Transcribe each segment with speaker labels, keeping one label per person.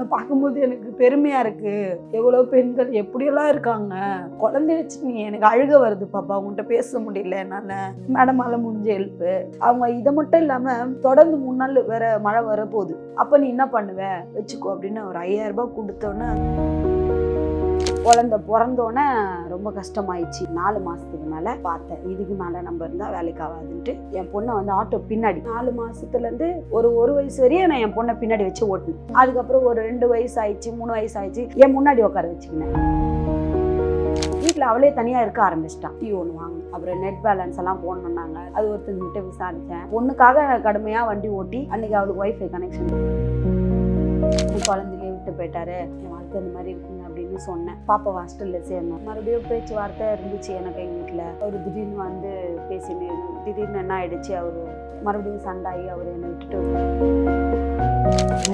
Speaker 1: உன்னை பார்க்கும்போது எனக்கு பெருமையாக இருக்குது. எவ்வளோ பெண்கள் எப்படியெல்லாம் இருக்காங்க. குழந்தைய வச்சு நீ எனக்கு அழுக வருது பாப்பா, உங்கள்கிட்ட பேச முடியல என்னால். மேடமால் முடிஞ்ச ஹெல்ப்பு. அவங்க இதை மட்டும் இல்லாமல் தொடர்ந்து 3 நாள் வேற மழை வர போகுது. அப்போ நீ என்ன பண்ணுவ வச்சுக்கோ அப்படின்னு ஒரு 5000 ரூபாய் கொடுத்தோன்னே குழந்தை பிறந்தோன்னே ரொம்ப கஷ்டமாயிடுச்சு. 4 மாதத்துக்கு மேலே பார்த்தேன், இதுக்கு மேலே நம்ம இருந்தால் வேலைக்கு ஆகாதுன்ட்டு என் பொண்ணை வந்து ஆட்டோ பின்னாடி 4 மாதத்துலேருந்து ஒரு வயசு வரையும் நான் என் பொண்ணை பின்னாடி வச்சு ஓட்டினேன். அதுக்கப்புறம் ஒரு 2 வயசு ஆயிடுச்சு, 3 வயசு ஆயிடுச்சு, என் முன்னாடி உட்கார வச்சுக்கினேன். வீட்டில் அவளே தனியாக இருக்க ஆரம்பிச்சிட்டான். டீ ஒன்று வாங்க, அப்புறம் நெட் பேலன்ஸ் எல்லாம் போடணுன்னாங்க. அது ஒருத்தங்கிட்ட விசாரித்தேன். பொண்ணுக்காக கடுமையாக வண்டி ஓட்டி அன்றைக்கி அவளுக்கு ஒய்ஃபை கனெக்ஷன் குழந்தையிலே விட்டு போயிட்டாரு, என் வாழ்க்கை இந்த மாதிரி இருக்குங்க அப்படின்னு சொன்னேன். பாப்பா ஹாஸ்டலில் சேர்ந்தேன். மறுபடியும் பேச்சுவார்த்தை இருந்துச்சு எனக்கு எங்கள் வீட்டில். அவர் திடீர்னு வந்து பேசினு திடீர்னு என்ன ஆயிடுச்சு, அவர் மறுபடியும் சண்டாகி அவர் என்னை விட்டுட்டு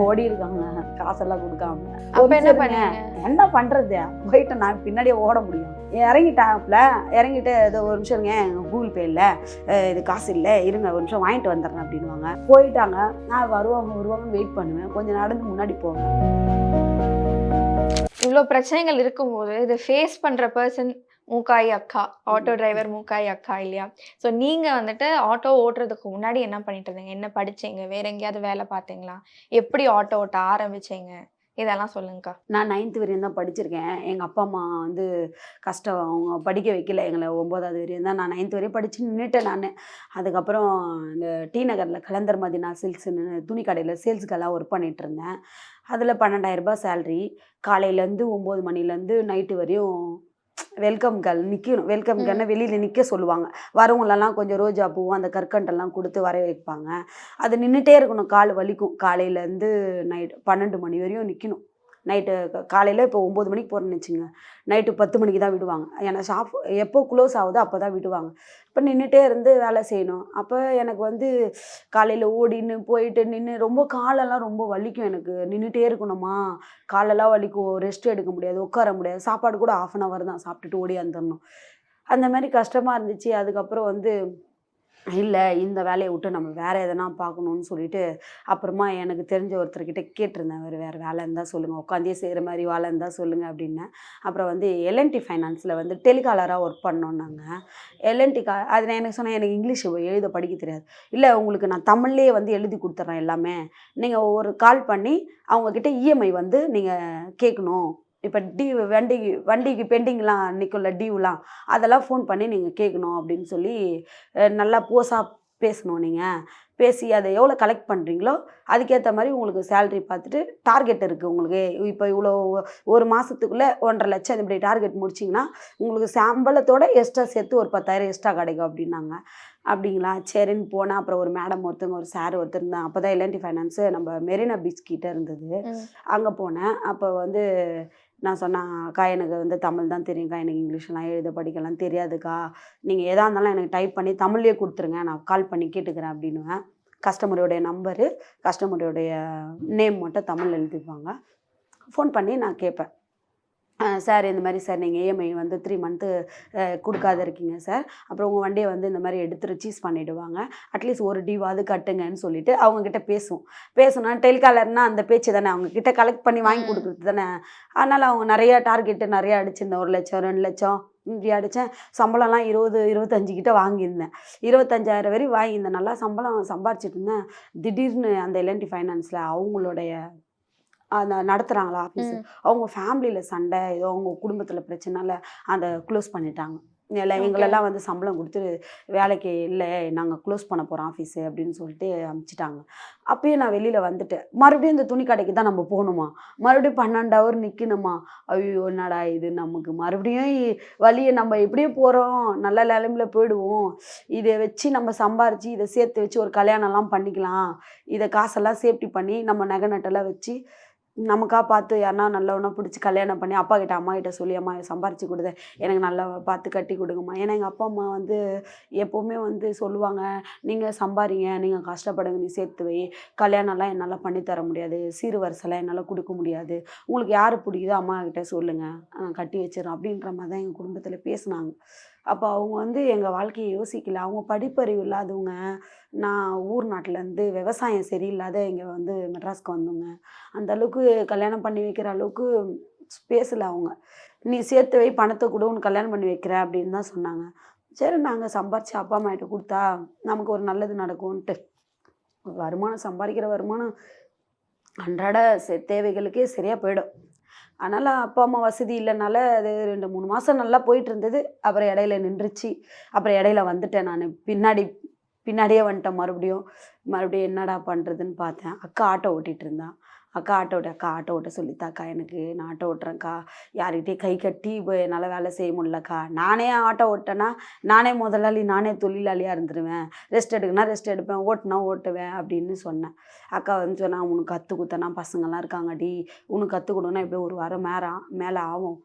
Speaker 1: ஓடி இருக்காங்க, காசெல்லாம் கொடுக்காம. என்ன பண்றது, போயிட்டு நான் பின்னாடியே ஓட முடியும். இறங்கிட்டாப்ல, இறங்கிட்டு ஏதோ ஒரு நிமிஷம் இருங்க, கூகுள் பே இல்லை, இது காசு இல்லை, இருங்க ஒரு நிமிஷம் வாங்கிட்டு வந்துடுறேன் அப்படின்வாங்க. போயிட்டாங்க. நான் வருவாங்க வெயிட் பண்ணுவேன், கொஞ்சம் நடந்து முன்னாடி போவேன்.
Speaker 2: இவ்வளோ பிரச்சனைகள் இருக்கும்போது இதை ஃபேஸ் பண்ணுற பர்சன் மூக்காய் அக்கா, ஆட்டோ டிரைவர் மூக்காய் அக்கா இல்லையா? ஸோ நீங்கள் வந்துட்டு ஆட்டோ ஓட்டுறதுக்கு முன்னாடி என்ன பண்ணிட்டு இருந்தீங்க? என்ன படிச்சீங்க? வேற எங்கேயாவது வேலை பார்த்தீங்களா? எப்படி ஆட்டோ ஓட்ட ஆரம்பிச்சீங்க? இதெல்லாம் சொல்லுங்கக்கா.
Speaker 1: நான் 9th வரையும் தான் படிச்சிருக்கேன். எங்கள் அப்பா அம்மா வந்து கஷ்டம், அவங்க படிக்க வைக்கல எங்களை. 9வது வரையும் தான். நான் 9th வரையும் படித்து நின்றுட்டேன் நான். அதுக்கப்புறம் இந்த டி நகரில் கலந்தர் மதினா சில்க்ஸ்ன்னு துணி கடையில் சேல்ஸுக்கெல்லாம் ஒர்க் பண்ணிகிட்டு இருந்தேன். அதில் 12,000 ரூபாய் சேல்ரி. காலையிலேருந்து 9 மணிலேருந்து நைட்டு வரையும் வெல்கம் கேர்ள் நிற்கணும். வெல்கம் கேர்ள்னா வெளியில் நிற்க சொல்லுவாங்க. வரவங்களெல்லாம் கொஞ்சம் ரோஜா பூவும் அந்த கற்கண்டெல்லாம் கொடுத்து வர வைப்பாங்க. அது நின்றுட்டே இருக்கணும், கால் வலிக்கும். காலையிலேருந்து நைட்டு 12 மணி வரையும் நிற்கணும். நைட்டு காலையில் இப்போ 9 மணிக்கு போகிறேன்னு வச்சுங்க, நைட்டு 10 மணிக்கு தான் விடுவாங்க. ஏன்னா ஷாப் எப்போ க்ளோஸ் ஆகுதோ அப்போ தான் விடுவாங்க. இப்போ நின்றுட்டே இருந்து வேலை செய்யணும். அப்போ எனக்கு வந்து காலையில் ஓடின்னு போயிட்டு நின்று ரொம்ப காலெல்லாம் ரொம்ப வலிக்கும். எனக்கு நின்றுட்டே இருக்கணுமா, காலெல்லாம் வலிக்கும், ரெஸ்ட் எடுக்க முடியாது, உட்கார முடியாது. சாப்பாடு கூட 1/2 hour தான், சாப்பிட்டுட்டு ஓடி வந்துடணும். அந்த மாதிரி கஷ்டமாக இருந்துச்சு. அதுக்கப்புறம் வந்து இல்லை, இந்த வேலையை விட்டு நம்ம வேறு எதனா பார்க்கணுன்னு சொல்லிட்டு அப்புறமா எனக்கு தெரிஞ்ச ஒருத்தர்கிட்ட கேட்டிருந்தேன், வேறு வேலை இருந்தால் சொல்லுங்கள், உட்காந்தே செய்கிற மாதிரி வேலை இருந்தால் சொல்லுங்கள் அப்படின்னேன். அப்புறம் வந்து எல்என்டி ஃபைனான்ஸில் வந்து டெலிகாலராக ஒர்க் பண்ணோன்னாங்க. எல்என்டி அது நான் எனக்கு சொன்னேன், எனக்கு இங்கிலீஷ் எழுத படிக்க தெரியாது. இல்லை, உங்களுக்கு நான் தமிழ்லேயே வந்து எழுதி கொடுத்துட்றேன் எல்லாமே, நீங்கள் ஒரு கால் பண்ணி அவங்கக்கிட்ட இஎம்ஐ வந்து நீங்கள் கேட்கணும். இப்போ வண்டிக்கு பெண்டிங்லாம் நிற்கும்ல, டியூலாம், அதெல்லாம் ஃபோன் பண்ணி நீங்கள் கேட்கணும் அப்படின்னு சொல்லி நல்லா போஸாக பேசணும். நீங்கள் பேசி அதை எவ்வளோ கலெக்ட் பண்ணுறீங்களோ அதுக்கேற்ற மாதிரி உங்களுக்கு சேலரி பார்த்துட்டு டார்கெட் இருக்குது உங்களுக்கு. இப்போ இவ்வளோ ஒரு மாதத்துக்குள்ளே 1.5 லட்சம் இப்படி டார்கெட் முடிச்சிங்கன்னா உங்களுக்கு சம்பளத்தோடு எக்ஸ்ட்ரா சேர்த்து ஒரு 10,000 எக்ஸ்ட்ரா கிடைக்கும் அப்படின்னாங்க. அப்படிங்களா, சரின்னு போனால் அப்புறம் ஒரு மேடம் ஒருத்தவங்க, ஒரு சார் ஒருத்தர் இருந்தாங்க. அப்போ தான் எல்என்டி ஃபைனான்ஸு நம்ம மெரினா பீச் கிட்டே இருந்தது. அங்கே போனேன். அப்போ வந்து நான் சொன்னேன், அக்கா எனக்கு வந்து தமிழ் தான் தெரியும்க்கா, எனக்கு இங்கிலீஷ்லாம் எழுத படிக்கலாம் தெரியாதுக்கா, நீங்கள் எதாக இருந்தாலும் எனக்கு டைப் பண்ணி தமிழ்லேயே கொடுத்துருங்க, நான் கால் பண்ணி கேட்டுக்கிறேன் அப்படின்னுவேன். கஸ்டமருடைய நம்பரு, கஸ்டமருடைய நேம் மட்டும் தமிழில் எழுதிப்பாங்க. ஃபோன் பண்ணி நான் கேட்பேன், சார் இந்த மாதிரி சார் நீங்கள் இஎம்ஐ வந்து 3 மந்த்து கொடுக்காத இருக்கீங்க சார், அப்புறம் உங்கள் வண்டியை வந்து இந்த மாதிரி எடுத்து ரிச்சீஸ் பண்ணிவிடுவாங்க, அட்லீஸ்ட் ஒரு டிவாவது கட்டுங்கன்னு சொல்லிவிட்டு அவங்கக்கிட்ட பேசணும்னா டெலிகாலர்னால் அந்த பேச்சு தானே, அவங்கக்கிட்ட கலெக்ட் பண்ணி வாங்கி கொடுக்குறது தானே. அதனால் அவங்க நிறையா டார்கெட்டு நிறையா அடிச்சிருந்தேன். 1 லட்சம் 2 லட்சம் இப்படி அடித்தேன். சம்பளம்லாம் 20-25 கிட்ட வாங்கியிருந்தேன். 25,000 வரையும் வாங்கியிருந்தேன். நல்லா சம்பளம் சம்பாரிச்சிட்டு இருந்தேன். திடீர்னு அந்த எல்என்டி ஃபைனான்ஸில் அவங்களுடைய அந்த நடத்துகிறாங்களா ஆஃபீஸு, அவங்க ஃபேமிலியில் சண்டை, ஏதோ அவங்க குடும்பத்தில் பிரச்சனைனால அதை க்ளோஸ் பண்ணிட்டாங்க. எங்களெல்லாம் வந்து சம்பளம் கொடுத்து வேலைக்கு இல்லை, நாங்கள் க்ளோஸ் பண்ண போகிறோம் ஆஃபீஸு அப்படின்னு சொல்லிட்டு அனுப்பிச்சிட்டாங்க. அப்பயே நான் வெளியில் வந்துட்டேன். மறுபடியும் இந்த துணி கடைக்கு தான் நம்ம போகணுமா, மறுபடியும் 12 hour நிற்கணுமா, ஐயோ என்னடா இது, நமக்கு மறுபடியும் வழியை நம்ம எப்படியே போகிறோம், நல்ல நிலைமையில் போயிடுவோம், இதை வச்சு நம்ம சம்பாரித்து இதை சேர்த்து வச்சு ஒரு கல்யாணம்லாம் பண்ணிக்கலாம், இதை காசெல்லாம் சேஃப்டி பண்ணி நம்ம நகை நட்டெல்லாம் வச்சு நமக்காக பார்த்து யாருன்னா நல்லவனா பிடிச்சி கல்யாணம் பண்ணி அப்பா கிட்ட அம்மா கிட்ட சொல்லி, அம்மா சம்பாரித்து கொடுத்த எனக்கு நல்லா பார்த்து கட்டி கொடுங்கம்மா. ஏன்னா எங்கள் அப்பா அம்மா வந்து எப்போவுமே வந்து சொல்லுவாங்க, நீங்கள் சம்பாரிங்க, நீங்கள் கஷ்டப்படுங்க, நீ சேர்த்து வை, கல்யாணம்லாம் என்னால் பண்ணித்தர முடியாது, சீர் வரிசைலாம் என்னால் கொடுக்க முடியாது, உங்களுக்கு யார் பிடிக்குதோ அம்மா கிட்ட சொல்லுங்கள், கட்டி வச்சிடறோம் அப்படின்ற மாதிரி தான் எங்கள் குடும்பத்தில் பேசுனாங்க. அப்போ அவங்க வந்து எங்கள் வாழ்க்கையை யோசிக்கல. அவங்க படிப்பறிவு இல்லாதவங்க. நான் ஊர் நாட்டிலேருந்து விவசாயம் சரியில்லாத இங்கே வந்து மெட்ராஸ்க்கு வந்தோங்க. அந்த அளவுக்கு கல்யாணம் பண்ணி வைக்கிற அளவுக்கு பேசல அவங்க. நீ சேர்த்து வை, பணத்தை கொடு, உனக்கு கல்யாணம் பண்ணி வைக்கிறேன் அப்படின்னு தான் சொன்னாங்க. சரி நாங்கள் சம்பாரித்து அப்பா அம்மா கிட்ட கொடுத்தா நமக்கு ஒரு நல்லது நடக்கும்ன்ட்டு வருமானம், சம்பாதிக்கிற வருமானம் அன்றாட தேவைகளுக்கே சரியாக போயிடும். அதனால் அப்பா அம்மா வசதி இல்லைனால அது 2-3 மாதம் நல்லா போயிட்டு இருந்தது. அப்புறம் இடையில நின்றுச்சு. அப்புறம் இடையில வந்துட்டேன் நான். பின்னாடியே வந்துட்டேன் மறுபடியும் என்னடா பண்ணுறதுன்னு பார்த்தேன். அக்கா ஆட்டோ ஓட்டிகிட்டு இருந்தா. அக்கா ஆட்டோ ஓட்ட சொல்லித்தாக்கா எனக்கு, நான் ஆட்டோ ஓட்டுறேன்க்கா, யார்கிட்டயும் கை கட்டி இப்போ என்னால் வேலை செய்ய முடியலக்கா. நானே ஆட்டோ ஓட்டேன்னா நானே முதலாளி, நானே தொழிலாளியாக இருந்துருவேன். ரெஸ்ட் எடுக்கனா ரெஸ்ட் எடுப்பேன், ஓட்டுனா ஓட்டுவேன் அப்படின்னு சொன்னேன். அக்கா வந்து சொன்னா, உனக்கு கற்றுக் கொடுத்தனா பசங்கள்லாம் இருக்காங்கடி, உனக்கு கற்றுக் கொடுன்னா எப்படியோ 1 வாரம் மேலே ஆகும்.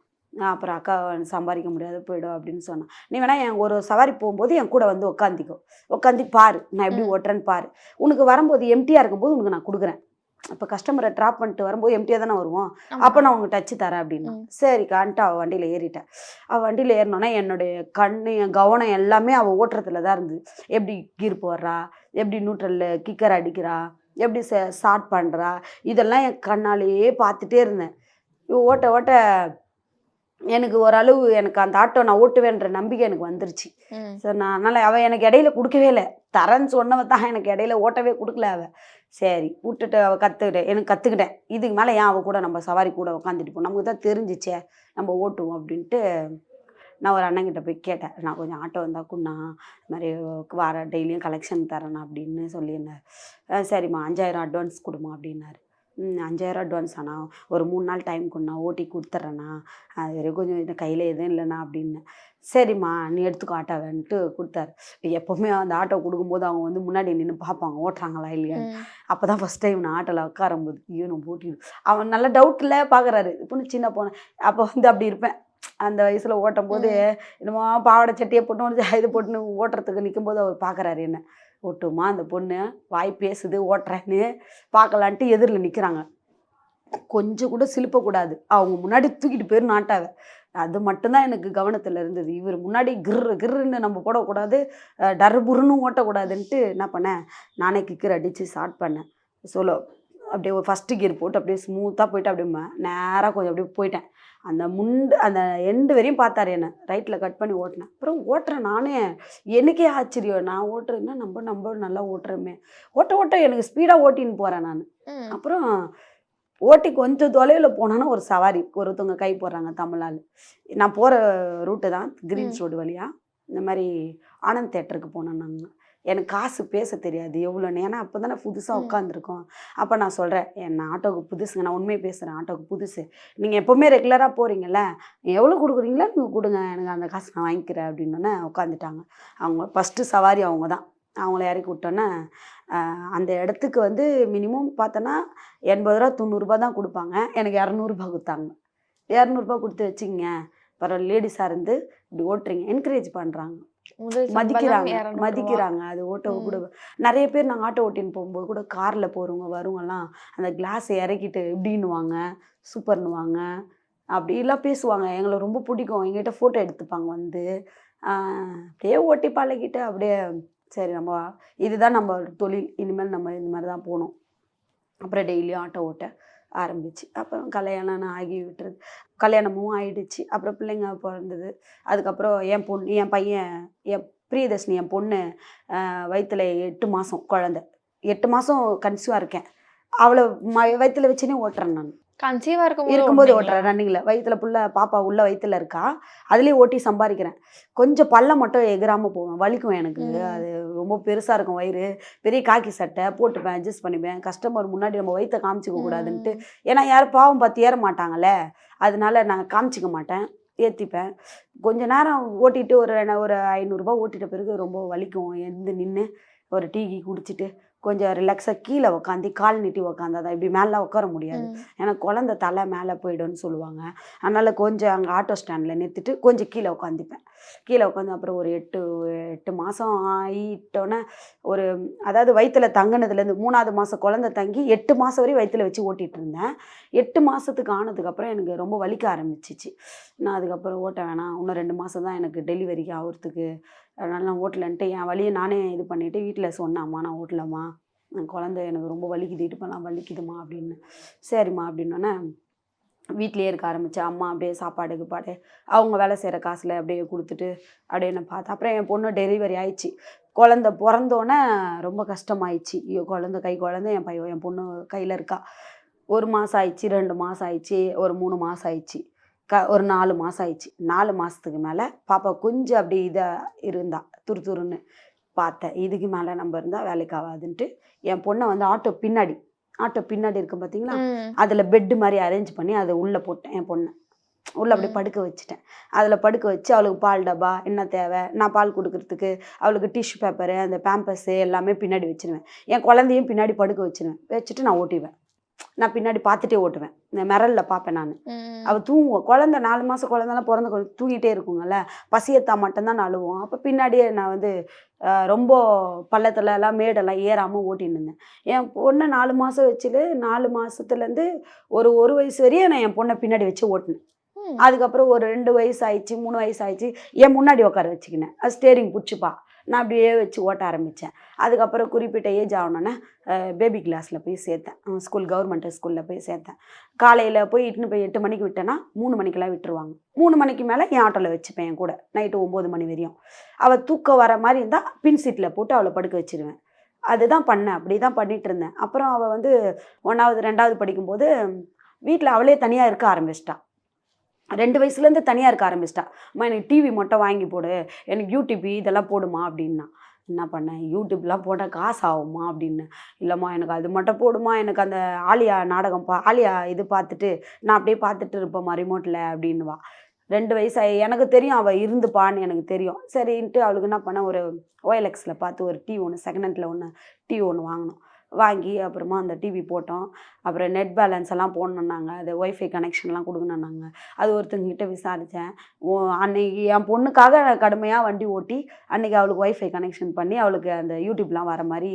Speaker 1: அப்புறம் அக்கா சம்பாதிக்க முடியாது போயிடும் அப்படின்னு சொன்னான். நீ வேணா ஒரு சவாரி போகும்போது என் கூட வந்து உட்காந்து பாரு, நான் எப்படி ஓட்டுறேன்னு பாரு. உனக்கு வரும்போது எம்டியாக இருக்கும்போது உனக்கு நான் கொடுக்குறேன். இப்போ கஸ்டமரை ட்ராப் பண்ணிட்டு வரும்போது எம்டியாக தானே வருவோம். அப்போ நான் உனக்கு டச்சு தரேன் அப்படின்னா. சரிக்கான்ட்டு அவள் வண்டியில் ஏறிட்டேன். அவள் வண்டியில் ஏறினோன்னா என்னுடைய என் கவனம் எல்லாமே அவள் ஓட்டுறதுல தான் இருந்தது. எப்படி கீர் போடுறா, எப்படி நியூட்ரலில் கிக்கர் அடிக்கிறா, எப்படி ஸ்டார்ட் பண்ணுறா, இதெல்லாம் என் கண்ணாலேயே பார்த்துட்டே இருந்தேன். ஓட்ட எனக்கு ஓரளவு எனக்கு அந்த ஆட்டோ நான் ஓட்டுவேன்ற நம்பிக்கை எனக்கு வந்துருச்சு. சரி நான் அதனால் அவள் எனக்கு இடையில கொடுக்கவே இல்லை. தரேன்னு சொன்னவ தான் எனக்கு இடையில ஓட்டவே கொடுக்கல அவள். சரி விட்டுட்டு அவள் கற்றுக்கிட்டேன். இதுக்கு மேலே ஏன் அவள் கூட நம்ம சவாரி கூட உட்காந்துட்டு போம், நமக்கு தான் தெரிஞ்சிச்சே நம்ம ஓட்டுவோம் அப்படின்ட்டு நான் ஒரு அண்ணங்கிட்ட போய் கேட்டேன். நான் கொஞ்சம் ஆட்டோ வந்தால் குண்ணா, இது மாதிரி டெய்லியும் கலெக்ஷன் தரேண்ணா அப்படின்னு சொல்லியிருந்தார். சரிம்மா 5000 அட்வான்ஸ் கொடுமா அப்படின்னாரு. 5000 அட்வான்ஸ் ஆனால் ஒரு 3 நாள் டைம் கொடுண்ணா, ஓட்டி கொடுத்துட்றேண்ணா, அது வரைக்கும் கொஞ்சம் இந்த கையில் எதுவும் இல்லைண்ணா அப்படின்னு. சரிம்மா நீ எடுத்துக்கோ ஆட்டோவேன்ட்டு கொடுத்தாரு. எப்போவுமே அந்த ஆட்டோ கொடுக்கும்போது அவங்க வந்து முன்னாடி நின்று பார்ப்பாங்க ஓட்டுறாங்களா இல்லையான்னு. அப்போ தான் ஃபஸ்ட் டைம் நான் ஆட்டோவில் உட்காரும்போது ஐயோ நம்ம ஓட்டிடும், அவன் நல்ல டவுட்டில் பார்க்குறாரு. பொண்ணு சின்ன பொண்ணு அப்போ வந்து அப்படி இருப்பேன். அந்த வயசில் ஓட்டும் போது என்னமோ பாவாடை சட்டியை போட்டு இது போட்டுன்னு ஓட்டுறதுக்கு நிற்கும்போது அவர் பார்க்குறாரு என்ன. ஓட்டுமா அந்த பொண்ணு, வாய் பேசுது, ஓட்டுறேன்னு பார்க்கலான்ட்டு எதிரில் நிற்கிறாங்க. கொஞ்சம் கூட சிலுப்பக்கூடாது, அவங்க முன்னாடி தூக்கிட்டு போயிரு நாட்டாவை. அது மட்டும்தான் எனக்கு கவனத்தில் இருந்தது. இவர் முன்னாடி கிர்ன்னு நம்ம போடக்கூடாது, டர்புருன்னு ஓட்டக்கூடாதுன்ட்டு என்ன பண்ணேன், நானே கிக்கர் அடித்து ஸ்டார்ட் பண்ணேன். அப்படியே ஒரு ஃபஸ்ட்டு கியர் போட்டு அப்படியே ஸ்மூத்தாக போயிட்டு அப்படியே நேராக கொஞ்சம் அப்படியே போயிட்டேன். அந்த எண்டு வரையும் பார்த்தாரு என்னை. ரைட்டில் கட் பண்ணி ஓட்டினேன். அப்புறம் ஓட்டுறேன் நானே. எனக்கே ஆச்சரியம், நான் ஓட்டுறேன்னா நம்ம நல்லா ஓட்டுறோமே. ஓட்ட எனக்கு ஸ்பீடாக ஓட்டின்னு போகிறேன் நான். அப்புறம் ஓட்டி கொஞ்சம் தொலைவில் போனோன்னா ஒரு சவாரி ஒருத்தவங்க கை போடுறாங்க தமிழால். நான் போகிற ரூட்டு தான் கிரீன்ஸ் ரோடு வழியாக. இந்த மாதிரி ஆனந்த் தேட்டருக்கு போனேன் நாங்கள். எனக்கு காசு பேச தெரியாது எவ்வளோன்னு, ஏன்னா அப்போ தானே புதுசாக உட்காந்துருக்கோம். அப்போ நான் சொல்கிறேன், நான் ஆட்டோவுக்கு புதுசுங்க, நான் உண்மையை பேசுகிறேன், ஆட்டோவுக்கு புதுசு, நீங்கள் எப்போவுமே ரெகுலராக போகிறீங்கல்ல, எவ்வளோ கொடுக்குறீங்களா நீங்கள் கொடுங்க, எனக்கு அந்த காசு நான் வாங்கிக்கிறேன் அப்படின்னோன்னே உட்காந்துட்டாங்க. அவங்க ஃபஸ்ட்டு சவாரி அவங்க தான். அவங்கள இறக்கி விட்டோன்னே அந்த இடத்துக்கு வந்து மினிமம் பார்த்தோன்னா 80 ரூபா 90 ரூபா தான் கொடுப்பாங்க. எனக்கு 200 கொடுத்தாங்க. 200 கொடுத்து வச்சுங்க, பரவாயில்ல லேடிஸாக இருந்து இப்படி ஓட்டுறீங்க, என்கரேஜ் பண்ணுறாங்க, மதிக்கிறாங்க. அது ஓட்ட கூட நிறைய பேர் நாங்கள் ஆட்டோ ஓட்டின்னு போகும்போது கூட காரில் போகிறவங்க வருவங்கலாம் அந்த கிளாஸை இறக்கிட்டு இப்படின்னுவாங்க, சூப்பர்னுவாங்க, அப்படிலாம் பேசுவாங்க. எங்களை ரொம்ப பிடிக்கும். எங்ககிட்ட ஃபோட்டோ எடுத்துப்பாங்க வந்து. அப்படியே ஓட்டி பழகிட்டு அப்படியே சரி இதுதான் நம்ம தொழில், இனிமேல் நம்ம இந்த மாதிரி தான் போகணும். அப்புறம் டெய்லியும் ஆட்டோ ஓட்ட ஆரம்பிச்சு. அப்புறம் கல்யாணம் ஆகி விட்டுறது, கல்யாணமும் ஆகிடுச்சு. அப்புறம் பிள்ளைங்க பிறந்தது. அதுக்கப்புறம் என் பையன் பிரியதர்ஷினி என் பொண்ணு வயிற்றில் 8 மாதம் குழந்தை. 8 மாதம் கன்சீவாக இருக்கேன். அவளை வயிற்றில் வச்சுனே ஓட்டுறேன் நான்.
Speaker 2: கன்சீவாக
Speaker 1: இருக்கும்போது ஓட்டுறேன் ரன்னிங்கில். வயிற்றில் பாப்பா உள்ள வயிற்றில் இருக்கா, அதுலேயே ஓட்டி சம்பாதிக்கிறேன். கொஞ்சம் பள்ளம் மட்டும் எகிராமல் போவேன், வலிக்கும் எனக்கு. அது ரொம்ப பெருசாக இருக்கும் வயிறு. பெரிய காக்கி சட்டை போட்டுப்பேன், அட்ஜஸ்ட் பண்ணிப்பேன். கஸ்டமர் முன்னாடி நம்ம வயிற்றை காமிச்சிக்க கூடாதுன்ட்டு, ஏன்னா யாரும் பாவம் பார்த்து ஏற மாட்டாங்கல்ல, அதனால நான் காமிச்சிக்க மாட்டேன், ஏற்றிப்பேன். கொஞ்ச நேரம் ஓட்டிட்டு ஒரு 500 ரூபா ஓட்டிட்ட பிறகு ரொம்ப வலிக்கும். நின்று ஒரு டீ குடிச்சிட்டு கொஞ்சம் ரிலாக்ஸாக கீழே உக்காந்து கால் நீட்டி உக்காந்தாதான், இப்படி மேலே உட்கார முடியாது. ஏன்னா குழந்தை தலை மேலே போயிடும்னு சொல்லுவாங்க. அதனால் கொஞ்சம் அங்கே ஆட்டோ ஸ்டாண்டில் நிறுத்திட்டு கொஞ்சம் கீழே உட்காந்துப்பேன். கீழே உட்காந்து அப்புறம் ஒரு 8 மாதம் ஆகிட்டோன்னே ஒரு, அதாவது வயிற்றுல தங்கினதுலேருந்து 3வது மாதம் குழந்தை தங்கி 8 மாதம் வரையும் வயிற்றுல வச்சு ஓட்டிகிட்டு இருந்தேன். 8 மாதத்துக்கு ஆனதுக்கப்புறம் எனக்கு ரொம்ப வலிக்க ஆரம்பிச்சிச்சு. நான் அதுக்கப்புறம் ஓட்ட வேணாம், இன்னும் 2 மாதம் தான் எனக்கு டெலிவரிக்கு ஆகிறதுக்கு, அதனால நான் ஓட்டலன்ட்டு என் வலியை நானே இது பண்ணிவிட்டு வீட்டில் சொன்னேன், அம்மா நான் ஓட்டலம்மா, குழந்தை எனக்கு ரொம்ப வலிக்குது, இடுப்பெல்லாம் வலிக்குதுமா அப்படின்னு. சரிம்மா அப்படின்னோடனே வீட்டிலேயே இருக்க ஆரம்பித்தேன். அம்மா அப்படியே சாப்பாடு கீப்பாடு அவங்க வேலை செய்கிற காசில் அப்படியே கொடுத்துட்டு அப்படியே நான் பார்த்தேன். அப்புறம் என் பொண்ணு டெலிவரி ஆயிடுச்சு. குழந்த பிறந்தோன்னே ரொம்ப கஷ்டமாயிடுச்சு. ஐயோ குழந்தை என் பொண்ணு கையில் இருக்கா. 1 மாதம் ஆயிடுச்சு, 2 மாதம் ஆயிடுச்சு, ஒரு 3 மாதம் ஆயிடுச்சு, ஒரு 4 மாதம் ஆயிடுச்சு. 4 மாதத்துக்கு மேலே பாப்பா கொஞ்சம் அப்படி இதாக இருந்தா, துருதுருன்னு பார்த்தேன். இதுக்கு மேலே நம்ம இருந்தால் வேலைக்கு ஆகாதுன்ட்டு என் பொண்ணை வந்து ஆட்டோ பின்னாடி இருக்கும் பார்த்தீங்களா, அதில் பெட்டு மாதிரி அரேஞ்ச் பண்ணி அதை உள்ளே போட்டேன். என் பொண்ணை உள்ளே அப்படியே படுக்க வச்சுட்டேன். அதில் படுக்க வச்சு அவளுக்கு பால் டப்பா என்ன தேவை, நான் பால் கொடுக்கறதுக்கு அவளுக்கு டிஷ்யூ பேப்பரு, அந்த பேம்பர்ஸு எல்லாமே பின்னாடி வச்சுருவேன். என் குழந்தையும் பின்னாடி படுக்க வச்சுட்டு நான் ஓட்டிடுவேன். நான் பின்னாடி பார்த்துட்டே ஓட்டுவேன். இந்த மிரலில் பார்ப்பேன் நான். அவள் தூங்குவோம். குழந்தை 4 மாதம் குழந்தைலாம் பிறந்த தூங்கிட்டே இருக்குங்கள்ல, பசியத்தா மட்டும்தான் நான் அழுவோம். அப்போ பின்னாடியே நான் வந்து ரொம்ப பள்ளத்துலலாம் மேடெல்லாம் ஏறாமல் ஓட்டின்னு இருந்தேன். என் பொண்ணை 4 மாதம் வச்சுட்டு 4 மாதத்துலேருந்து ஒரு வயசு வரையும் நான் என் பொண்ணை பின்னாடி வச்சு ஓட்டினேன். அதுக்கப்புறம் ஒரு 2 வயசு ஆயிடுச்சு, 3 வயசு ஆயிடுச்சு, என் முன்னாடி உட்கார வச்சுக்கினேன். அது ஸ்டேரிங் பிடிச்சிப்பா, நான் அப்படியே வச்சு ஓட்ட ஆரம்பித்தேன். அதுக்கப்புறம் குறிப்பிட்ட ஏஜ் ஆகணுன்னே பேபி கிளாஸில் போய் சேர்த்தேன். ஸ்கூல் கவர்மெண்ட் ஸ்கூலில் போய் சேர்த்தேன். காலையில் போய் இட்டுன்னு போய் 8 மணிக்கு விட்டேன்னா 3 மணிக்கெல்லாம் விட்டுருவாங்க. 3 மணிக்கு மேலே என் ஆட்டோவில் வச்சுப்பேன் என் கூட, நைட்டு 9 மணி வரையும். அவள் தூக்கம் வர மாதிரி இருந்தால் பின் சீட்டில் போட்டு அவளை படுக்க வச்சிருவேன். அதுதான் பண்ணேன், அப்படி தான் பண்ணிகிட்டு இருந்தேன். அப்புறம் அவள் வந்து 1வது 2வது படிக்கும்போது வீட்டில் அவளே தனியாக இருக்க ஆரம்பிச்சிட்டா. 2 வயசுலேருந்து தனியாக இருக்க ஆரம்பிச்சிட்டா. அம்மா எனக்கு டிவி மட்டும் வாங்கி போடு, எனக்கு யூடியூப் இதெல்லாம் போடுமா அப்படின்னா. என்ன பண்ணேன், யூடியூப்லாம் போட்டால் காசு ஆகுமா அப்படின்னு. இல்லைம்மா எனக்கு அது மட்டும் போடுமா, எனக்கு அந்த ஆலியா நாடகம் ஆலியா இது பார்த்துட்டு நான் அப்படியே பார்த்துட்டு இருப்பேம்மா ரிமோட்டில் அப்படின்னுவா. 2 வயசாகி எனக்கு தெரியும் அவள் இருந்துப்பான்னு எனக்கு தெரியும். சரின்ட்டு அவளுக்கு என்ன பண்ணேன், ஒரு OLXில் பார்த்து ஒரு டிவி ஒன்று செகண்ட் ஹேண்டில் டிவி ஒன்று வாங்கினோம். வாங்கி அப்புறமா அந்த டிவி போட்டோம். அப்புறம் நெட் பேலன்ஸ் எல்லாம் போடணுன்னாங்க, அது ஒய்ஃபை கனெக்ஷன்லாம் கொடுக்கணுன்னாங்க. அது ஒருத்தங்ககிட்ட விசாரித்தேன். அன்னைக்கு என் பொண்ணுக்காக நான் கடுமையாக வண்டி ஓட்டி அன்றைக்கி அவளுக்கு ஒய்ஃபை கனெக்ஷன் பண்ணி அவளுக்கு அந்த யூடியூப்லாம் வர மாதிரி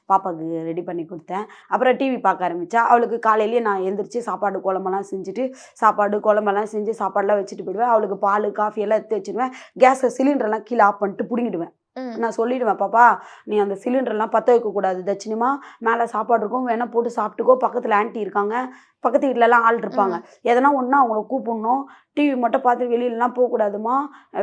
Speaker 1: பாப்பாவுக்கு ரெடி பண்ணி கொடுத்தேன். அப்புறம் டிவி பார்க்க ஆரம்பித்தா. அவளுக்கு காலையிலேயே நான் எழுந்திரிச்சு சாப்பாடு குழம்பெல்லாம் செஞ்சுட்டு சாப்பாடெல்லாம் செஞ்சு சாப்பாடெல்லாம் வச்சுட்டு போயிடுவேன். அவளுக்கு பால் காஃபி எல்லாம் எடுத்து வச்சுடுவேன். கேஸை சிலிண்டர்லாம் கீழே ஆஃப் பண்ணிட்டு பிடுங்கிடுவேன். நான் சொல்லிடுவேன், பாப்பா நீ அந்த சிலிண்டர்லாம் பற்ற வைக்கக்கூடாது, தட்சிணமா மேலே சாப்பாடு இருக்கும், வேணால் போட்டு சாப்பிட்டுக்கோ, பக்கத்தில் ஆன்ட்டி இருக்காங்க, பக்கத்து வீட்டிலலாம் ஆள் இருப்பாங்க, எதனா ஒன்றா அவங்கள கூப்பிடணும், டிவி மட்டும் பார்த்து வெளியிலலாம் போகக்கூடாதுமா,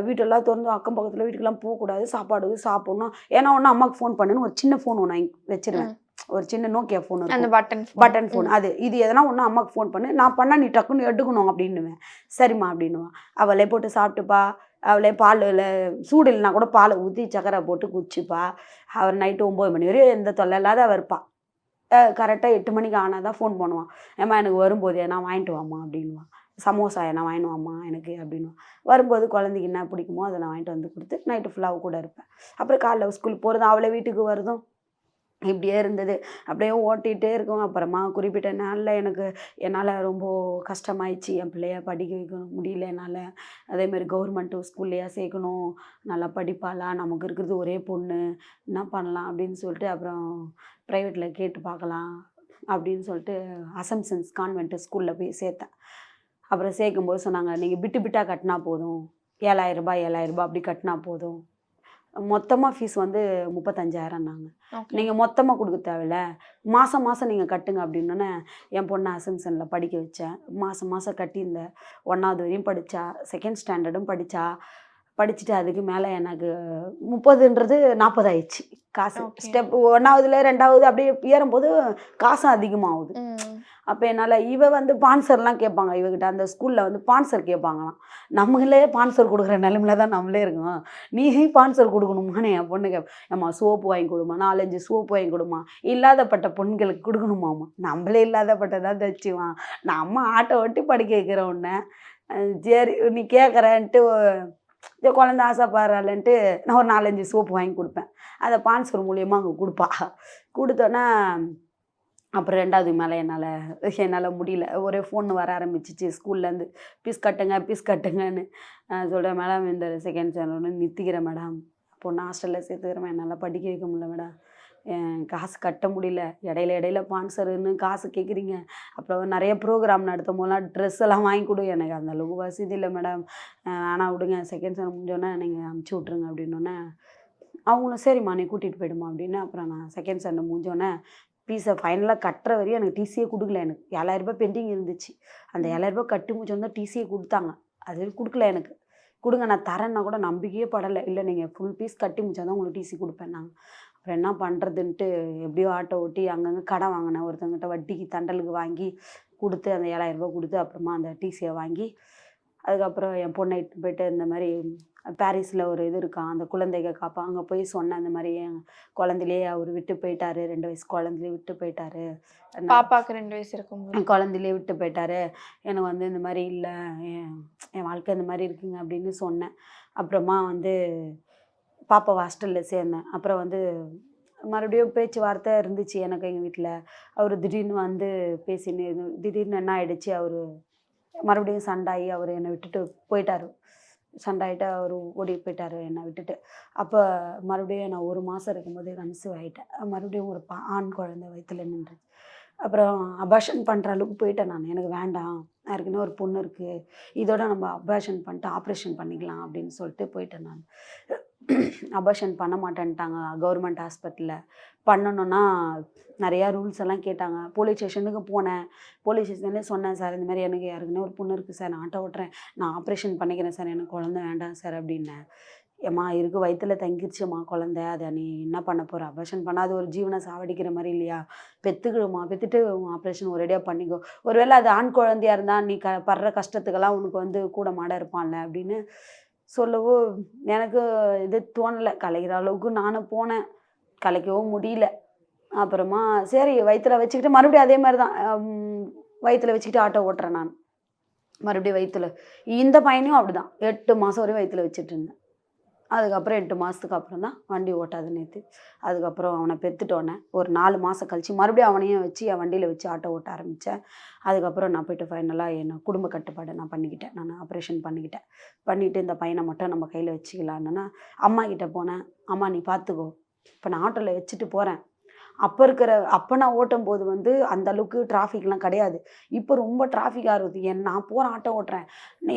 Speaker 1: வீட்டெல்லாம் திறந்து அக்கம் பக்கத்தில் வீட்டுக்கெல்லாம் போகக்கூடாது, சாப்பாடு சாப்பிட்ணும், ஏன்னா ஒன்று அம்மாவுக்கு ஃபோன் பண்ணுன்னு ஒரு சின்ன ஃபோன் ஒன்று வச்சிருவேன். ஒரு சின்ன நோக்கியா ஃபோன் இருக்கும், பட்டன் ஃபோன். அது இது எதனா ஒன்று அம்மாவுக்கு ஃபோன் பண்ணு, நான் பண்ணால் நீ டக்குன்னு எடுக்கணும் அப்படின்னுவேன். சரிம்மா அப்படின்னுவான். அவளே போட்டு சாப்பிட்டுப்பா, அவளே பாலில் சூடு இல்லைனா கூட பாலை ஊற்றி சக்கரை போட்டு குடிச்சிப்பா. அவர் நைட்டு 9 மணி வரையும் எந்த தொல்லை இல்லாத அவள் இருப்பாள். கரெக்டாக 8 மணிக்கு ஆனால் தான் ஃபோன் பண்ணுவான். ஏம்மா எனக்கு வரும்போது எதனா வாங்கிட்டு வாம்மா அப்படின்வான். சமோசா எதனா வாங்கிட்டு வாம்மா எனக்கு அப்படின்வான். வரும்போது குழந்தைக்கு என்ன பிடிக்குமோ அதை நான் வாங்கிட்டு வந்து கொடுத்து நைட்டு ஃபுல்லாக கூட இருப்பேன். அப்புறம் காலைல ஸ்கூலுக்கு போகிறதும் அவளை வீட்டுக்கு வருதும் இப்படியே இருந்தது. அப்படியே ஓட்டிகிட்டே இருக்கும். அப்புறமா குறிப்பிட்ட நாளில் என்னால் ரொம்ப கஷ்டமாயிடுச்சு. என் பிள்ளைய படிக்க வைக்கணும் முடியல என்னால். அதேமாதிரி கவர்மெண்ட்டு ஸ்கூல்லையா சேர்க்கணும், நல்லா படிப்பாளா, நமக்கு இருக்கிறது ஒரே பொண்ணு, என்ன பண்ணலாம் அப்படின்னு சொல்லிட்டு அப்புறம் ப்ரைவேட்டில் கேட்டு பார்க்கலாம் அப்படின்னு சொல்லிட்டு அசம்சன்ஸ் கான்வென்ட் ஸ்கூலில் போய் சேர்த்தேன். அப்புறம் சேர்க்கும்போது சொன்னாங்க, நீங்கள் பிட்டாக கட்டினா போதும், 7,000 அப்படி கட்டினா போதும், மொத்தமாக ஃபீஸ் வந்து 35,000ன்னாங்க. நீங்கள் மொத்தமாக கொடுக்க தேவையில்ல, மாதம் நீங்கள் கட்டுங்க அப்படின்னோன்னே என் பொண்ணை அசம்சனில் படிக்க வச்சேன். மாதம் கட்டியிருந்தேன். 1வது வரையும் படித்தா, 2nd ஸ்டாண்டர்டும் படிச்சுட்டு அதுக்கு மேலே எனக்கு 30ன்றது 40 ஆயிடுச்சு காசு. ஸ்டெப் 1வதுல 2வது அப்படியே ஏறும்போது காசும் அதிகமாகுது. அப்போ என்னால் இவ வந்து பான்சர்லாம் கேட்பாங்க, இவகிட்ட அந்த ஸ்கூலில் வந்து பான்சர் கேட்பாங்களாம். நம்மளே பான்சர் கொடுக்குற நிலமையில தான் நம்மளே இருக்கோம், நீ பான்சர் கொடுக்கணுமான்னு என் பொண்ணு ஏம்மா சோப்பு வாங்கி கொடுமா, 4-5 சோப்பு வாங்கி கொடுமா, இல்லாதப்பட்ட பொண்களுக்கு கொடுக்கணுமாம்மா, நம்மளே இல்லாதப்பட்டதான் தச்சுவான், நான் அம்மா ஆட்டோ ஓட்டி படிக்க வைக்கிறேன் உன்னை, சரி நீ கேட்குறேன்ட்டு இந்த குழந்தை ஆசைப்படுறாளன்ட்டு நான் ஒரு 4-5 சோப்பு வாங்கி கொடுப்பேன். அதை பான்சர் மூலியமாக அங்கே கொடுப்பா. கொடுத்தோன்னே அப்புறம் 2வது மேலே என்னால் முடியல. ஒரே ஃபோன் வர ஆரம்பிச்சிச்சு ஸ்கூல்லேருந்து. ஃபீஸ் கட்டுங்கன்னு. நான் சொல்கிறேன், மேடம் இந்த செகண்ட் ஸ்டாண்டர்ட் நிறுத்திக்கிறேன் மேடம். பொண்ணு ஹாஸ்டலில் சேர்த்துக்கிறேன், என்னால் படிக்க வைக்க முடியல மேடம். காசு கட்ட முடியல. இடையில ஸ்பான்சருன்னு காசு கேட்குறீங்க. அப்புறம் நிறைய ப்ரோக்ராம் நடத்தும் போதெல்லாம் ட்ரெஸ் எல்லாம் வாங்கி கொடு. எனக்கு அந்த அளவுக்கு வசதி இல்லை மேடம். ஆனால் விடுங்க, செகண்ட் ஸ்டாண்டர்ட் முடிஞ்சோன்னே நீங்கள் அமுச்சு விட்ருங்க அப்படின்னோடனே அவங்களும் சரிம்மா நீ கூட்டிகிட்டு போயிடுமா அப்படின்னு. அப்புறம் நான் செகண்ட் ஸ்டாண்டர்ட் முடிஞ்சோடனே ஃபீஸை ஃபைனலாக கட்டுற வரையும் எனக்கு டிசியே கொடுக்கல. எனக்கு 7000 பெண்டிங் இருந்துச்சு. அந்த 7000 கட்டி முடிச்சோன்னா டிசியை கொடுத்தாங்க. அது கொடுக்கல எனக்கு. கொடுங்க நான் தரேன்னா கூட நம்பிக்கையே படலை. இல்லை நீங்கள் ஃபுல் ஃபீஸ் கட்டி முடிச்சா தான் உங்களுக்கு டிசி கொடுப்பேன் நாங்கள். அப்புறம் என்ன பண்ணுறதுன்ட்டு எப்படியோ ஆட்டோ ஓட்டி அங்கங்கே கடன் வாங்கினேன். ஒருத்தங்கிட்ட வட்டிக்கு தண்டலுக்கு வாங்கி கொடுத்து அந்த 7000 கொடுத்து அப்புறமா அந்த டிசியை வாங்கி அதுக்கப்புறம் என் பொண்ணை இட்டு போய்ட்டு இந்த மாதிரி பாரிஸில் ஒரு இது இருக்கான், அந்த குழந்தைகள் காப்பா, அங்கே போய் சொன்னேன் இந்த மாதிரி என் குழந்தையிலே அவர் விட்டு போயிட்டாரு. 2 வயசு குழந்தையிலே விட்டு போயிட்டாரு.
Speaker 2: பாப்பாவுக்கு 2 வயசு இருக்கும்போது
Speaker 1: என் குழந்தையிலே விட்டு போயிட்டாரு. எனக்கு வந்து இந்த மாதிரி இல்லை, என் வாழ்க்கை இந்த மாதிரி இருக்குங்க அப்படின்னு சொன்னேன். அப்புறமா வந்து பாப்பா ஹாஸ்டலில் சேர்ந்தேன். அப்புறம் வந்து மறுபடியும் பேச்சுவார்த்தை இருந்துச்சு எனக்கு எங்கள் வீட்டில். அவர் திடீர்னு வந்து பேசின்னு திடீர்னு என்ன ஆயிடுச்சு, அவர் மறுபடியும் சண்டாகி அவர் என்னை விட்டுட்டு போயிட்டார். சண்டாயிட்டு அவர் ஓடி போயிட்டார் என்னை விட்டுட்டு. அப்போ மறுபடியும் நான் 1 மாதம் இருக்கும்போது கன்சீவ் ஆகிட்டேன். மறுபடியும் ஒரு ஆண் குழந்தை வயிற்றுல நின்றுச்சு. அப்புறம் அபார்ஷன் பண்ணுற அளவுக்கு போயிட்டேன் நான். எனக்கு வேண்டாம், யாருக்குன்னா ஒரு பொண்ணு இருக்குது, இதோட நம்ம அபார்ஷன் பண்ணிட்டு ஆப்ரேஷன் பண்ணிக்கலாம் அப்படின்னு சொல்லிட்டு போயிட்டேன் நான். அபார்ஷன் பண்ண மாட்டேன்ட்டாங்க கவர்மெண்ட் ஹாஸ்பிட்டலில். பண்ணணுன்னா நிறையா ரூல்ஸ் எல்லாம் கேட்டாங்க. போலீஸ் ஸ்டேஷனுக்கு போனேன். போலீஸ் ஸ்டேஷன்லேயே சொன்னேன், சார் இந்த மாதிரி எனக்கு யாருக்குன்னா ஒரு பொண்ணு இருக்குது சார், நான் ஆட்டோ ஓட்டுறேன், நான் ஆப்ரேஷன் பண்ணிக்கிறேன் சார், எனக்கு குழந்தை வேண்டாம் சார் அப்படின்னேன். ஏம்மா இருக்கு, வயிற்றுல தங்கிருச்சுமா குழந்தை, அதை நீ என்ன பண்ண போகிற, அபார்ஷன் பண்ணாத ஒரு ஜீவனை சாவடிக்கிற மாதிரி இல்லையா, பெற்றுக்கிடுமா, பெற்றுட்டு ஆப்ரேஷன் ஒரேடியாக பண்ணிக்கோ, ஒருவேளை அது ஆண் குழந்தையாக இருந்தால் நீ படுற கஷ்டத்துக்கெல்லாம் உனக்கு வந்து கூட மாட இருப்பான்ல அப்படின்னு சொல்லவோ எனக்கு இது தோணலை. கலைக்கிற அளவுக்கு நானும் போனேன், கலைக்கவும் முடியல. அப்புறமா சரி வயிற்றுல வச்சுக்கிட்டு மறுபடியும் அதே மாதிரி தான் வயிற்றுல வச்சுக்கிட்டு ஆட்டோ ஓட்டுறேன் நான். மறுபடியும் வயிற்றுல இந்த பையனையும் அப்படி தான் 8 மாதம் வரையும் வயிற்றுல வச்சுட்டு இருந்தேன். அதுக்கப்புறம் 8 மாதத்துக்கு அப்புறம் தான் வண்டி ஓட்டாது நேற்று. அதுக்கப்புறம் அவனை பெற்றுட்டோன்னே ஒரு 4 மாதம் கழிச்சு மறுபடியும் அவனையும் வச்சு என் வண்டியில் வச்சு ஆட்டோ ஓட்ட ஆரம்பித்தேன். அதுக்கப்புறம் நான் போய்ட்டு ஃபைனலாக என்ன குடும்ப கட்டுப்பாடு நான் பண்ணிக்கிட்டேன். நான் ஆப்ரேஷன் பண்ணிவிட்டு இந்த பையனை மட்டும் நம்ம கையில் வச்சுக்கலான்னா அம்மா கிட்டே போனேன். அம்மா நீ பார்த்துக்கோ, இப்போ நான் ஆட்டோவில் வச்சுட்டு போகிறேன். அப்போ நான் ஓட்டும் போது வந்து அந்த அளவுக்கு டிராஃபிக்லாம் கிடையாது. இப்போ ரொம்ப டிராஃபிக்காக இருக்குது. நான் போகிறேன் ஆட்டோ ஓட்டுறேன்,